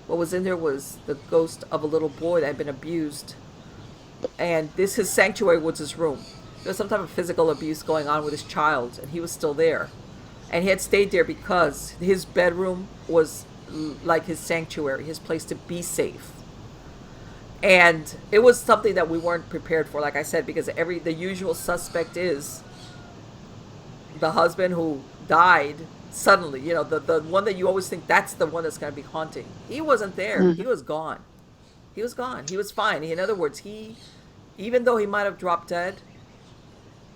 what was in there was the ghost of a little boy that had been abused. And his sanctuary was his room. There was some type of physical abuse going on with his child, and he was still there. And he had stayed there because his bedroom was like his sanctuary, his place to be safe. And it was something that we weren't prepared for, like I said, because the usual suspect is the husband who died suddenly, the one that you always think that's the one that's going to be haunting. He wasn't there. He hmm was gone. He was gone. He was fine. In other words, even though he might have dropped dead,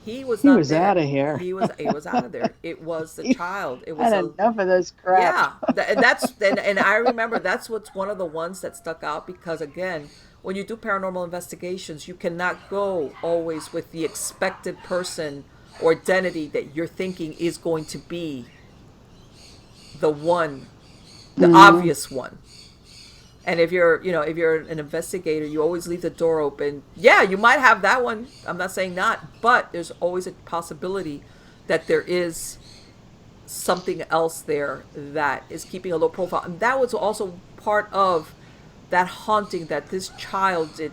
he was He not was there. out of here. He was out of there. It was the He child. It was had a enough of this crap. yeah, and I remember that's what's one of the ones that stuck out because again, when you do paranormal investigations, you cannot go always with the expected person or identity that you're thinking is going to be the one, the hmm obvious one. And if you're an investigator, you always leave the door open. Yeah, you might have that one. I'm not saying not, but there's always a possibility that there is something else there that is keeping a low profile. And that was also part of that haunting that this child did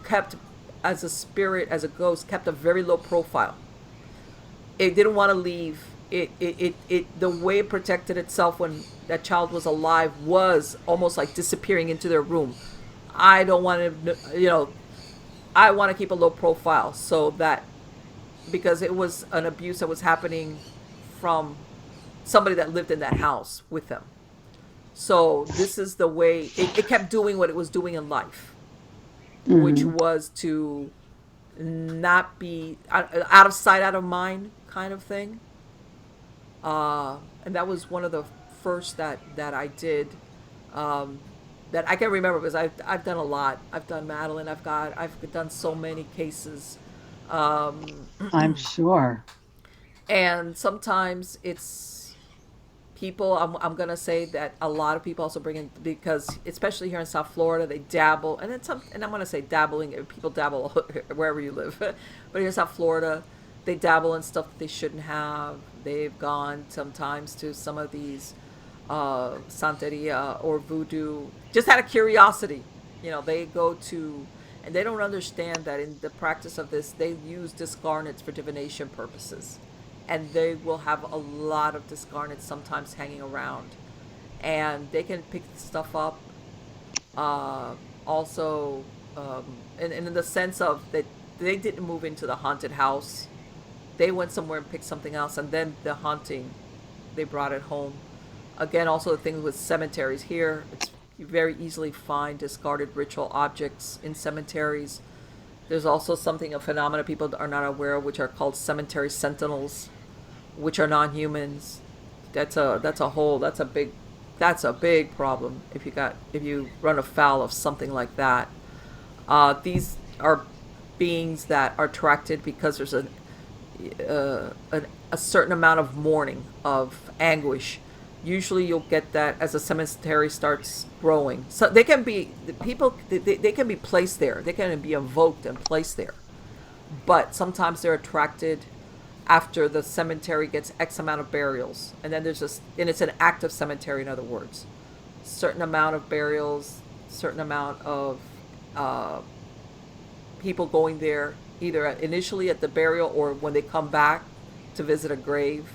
kept as a spirit, as a ghost, kept a very low profile. It didn't want to leave. It the way it protected itself when that child was alive was almost like disappearing into their room. I don't want to, I want to keep a low profile so that because it was an abuse that was happening from somebody that lived in that house with them. So this is the way it kept doing what it was doing in life, which hmm was to not be out of sight, out of mind kind of thing. And that was one of the first that I did um, that I can remember because I've done a lot. I've done Madeline. I've done so many cases. Um, I'm sure. and sometimes it's people I'm going to say that a lot of people also bring in because especially here in South Florida they dabble and I'm going to say dabbling people dabble wherever you live but here in South Florida they dabble in stuff that they shouldn't have. They've gone sometimes to some of these Santeria or voodoo just out of curiosity. They go to and they don't understand that in the practice of this they use discarnates for divination purposes, and they will have a lot of discarnates sometimes hanging around, and they can pick stuff up. Also, and in the sense of that they didn't move into the haunted house, they went somewhere and picked something else, and then the haunting, they brought it home. Again, also the thing with cemeteries here, it's you very easily find discarded ritual objects in cemeteries. There's also something a phenomena people are not aware of, which are called cemetery sentinels, which are non-humans. That's a big problem if you run afoul of something like that. These are beings that are attracted because there's a certain amount of mourning, of anguish Usually you'll get that as the cemetery starts growing. So they can be the people they can be placed there. They can be invoked and placed there. But sometimes they're attracted after the cemetery gets X amount of burials. And then there's just and it's an active cemetery, in other words. Certain amount of burials, certain amount of uh, people going there either initially at the burial or when they come back to visit a grave.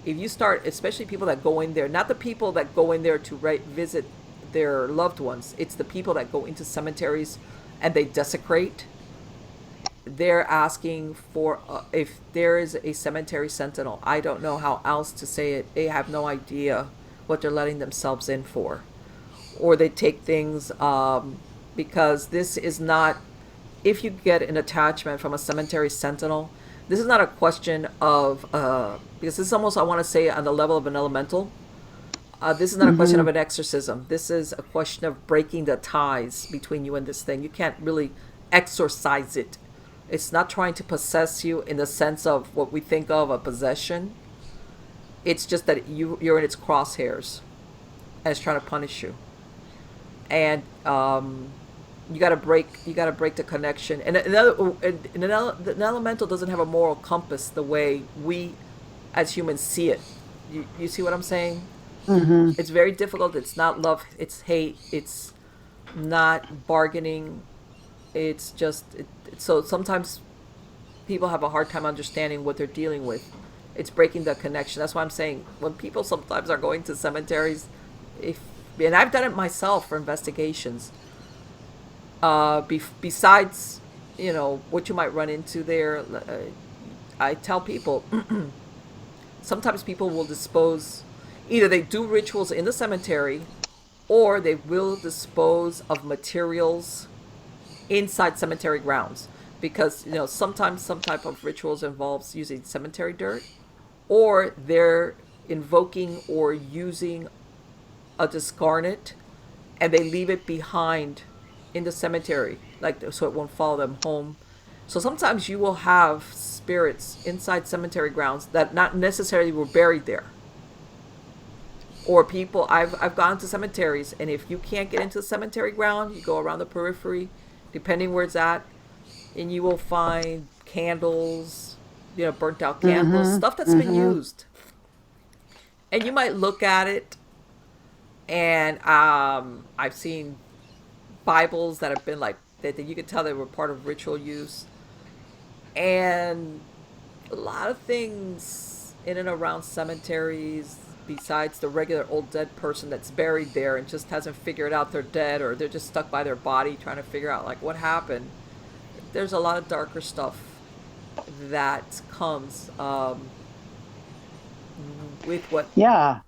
If you start, especially people that go in there, not the people that go in there to visit their loved ones, it's the people that go into cemeteries and they desecrate. They're asking for if there is a cemetery sentinel. I don't know how else to say it. They have no idea what they're letting themselves in for, or they take things because this is not. If you get an attachment from a cemetery sentinel, this is not a question of because this is almost, I want to say, on the level of an elemental. This is not a question of an exorcism. This is a question of breaking the ties between you and this thing. You can't really exorcise it. It's not trying to possess you in the sense of what we think of a possession. It's just that you're in its crosshairs, and it's trying to punish you. And you got to break the connection. And an elemental doesn't have a moral compass the way we as humans see it. You see what I'm saying? It's very difficult. It's not love. It's hate. It's not bargaining. It's just so sometimes people have a hard time understanding what they're dealing with. It's breaking the connection. That's why I'm saying when people sometimes are going to cemeteries, and I've done it myself for investigations. Besides, what you might run into there, I tell people sometimes people will dispose. Either they do rituals in the cemetery, or they will dispose of materials inside cemetery grounds, because sometimes some type of rituals involves using cemetery dirt, or they're invoking or using a discarnate and they leave it behind in the cemetery, like so it won't follow them home. So sometimes you will have spirits inside cemetery grounds that not necessarily were buried there, or people. I've gone to cemeteries, and if you can't get into the cemetery ground, you go around the periphery, depending where it's at, and you will find candles, burnt out candles, stuff that's been used. And you might look at it, and I've seen Bibles that have been like that you could tell they were part of ritual use, and a lot of things in and around cemeteries. Besides the regular old dead person that's buried there and just hasn't figured out they're dead, or they're just stuck by their body trying to figure out like what happened. There's a lot of darker stuff that comes with what. Yeah,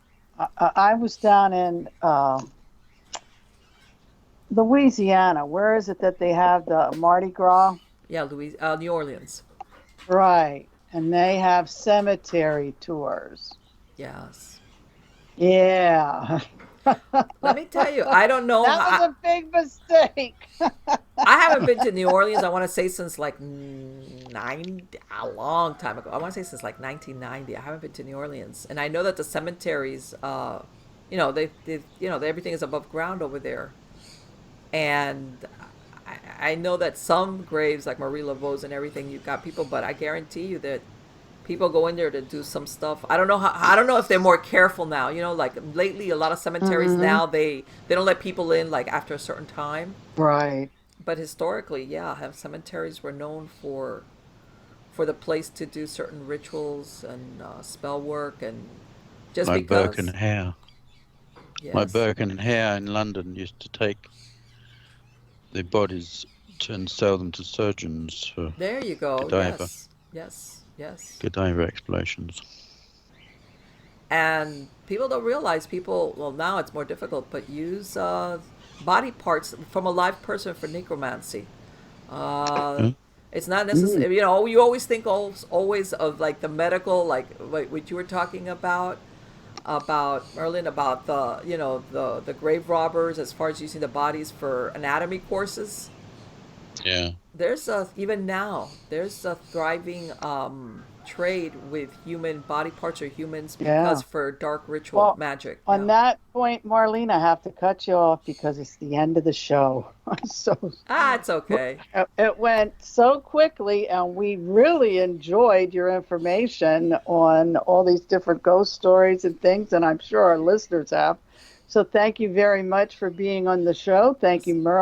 I was down in Louisiana. Where is it that they have the Mardi Gras? Yeah, New Orleans. Right, and they have cemetery tours. Yes. Yeah. Let me tell you, I don't know. That was a big mistake. I haven't been to New Orleans, I want to say, since like a long time ago. I want to say since like 1990. I haven't been to New Orleans. And I know that the cemeteries, everything is above ground over there. And I know that some graves, like Marie Laveau's and everything, you've got people, but I guarantee you that people go in there to do some stuff. I don't know if they're more careful now. Like lately, a lot of cemeteries now they don't let people in like after a certain time. Right. But historically, yeah, cemeteries were known for the place to do certain rituals and spell work, and just like because. Burke and Hare. Yes. Like Burke and Hare in London used to take the bodies and sell them to surgeons for There you go. cadaver. Yes. Cadaver explosions. And people don't realize well, now it's more difficult, but use body parts from a live person for necromancy. It's not necessary. You always think always of like the medical, like what you were talking about Merlin, about the grave robbers, as far as using the bodies for anatomy courses. Yeah. There's even now there's a thriving trade with human body parts or humans Yeah. because for dark ritual Well, magic. on Yeah. that point, Marlene, I have to cut you off because it's the end of the show. So It's okay. it went so quickly, and we really enjoyed your information on all these different ghost stories and things, and I'm sure our listeners have. So thank you very much for being on the show. Thank you, Merle.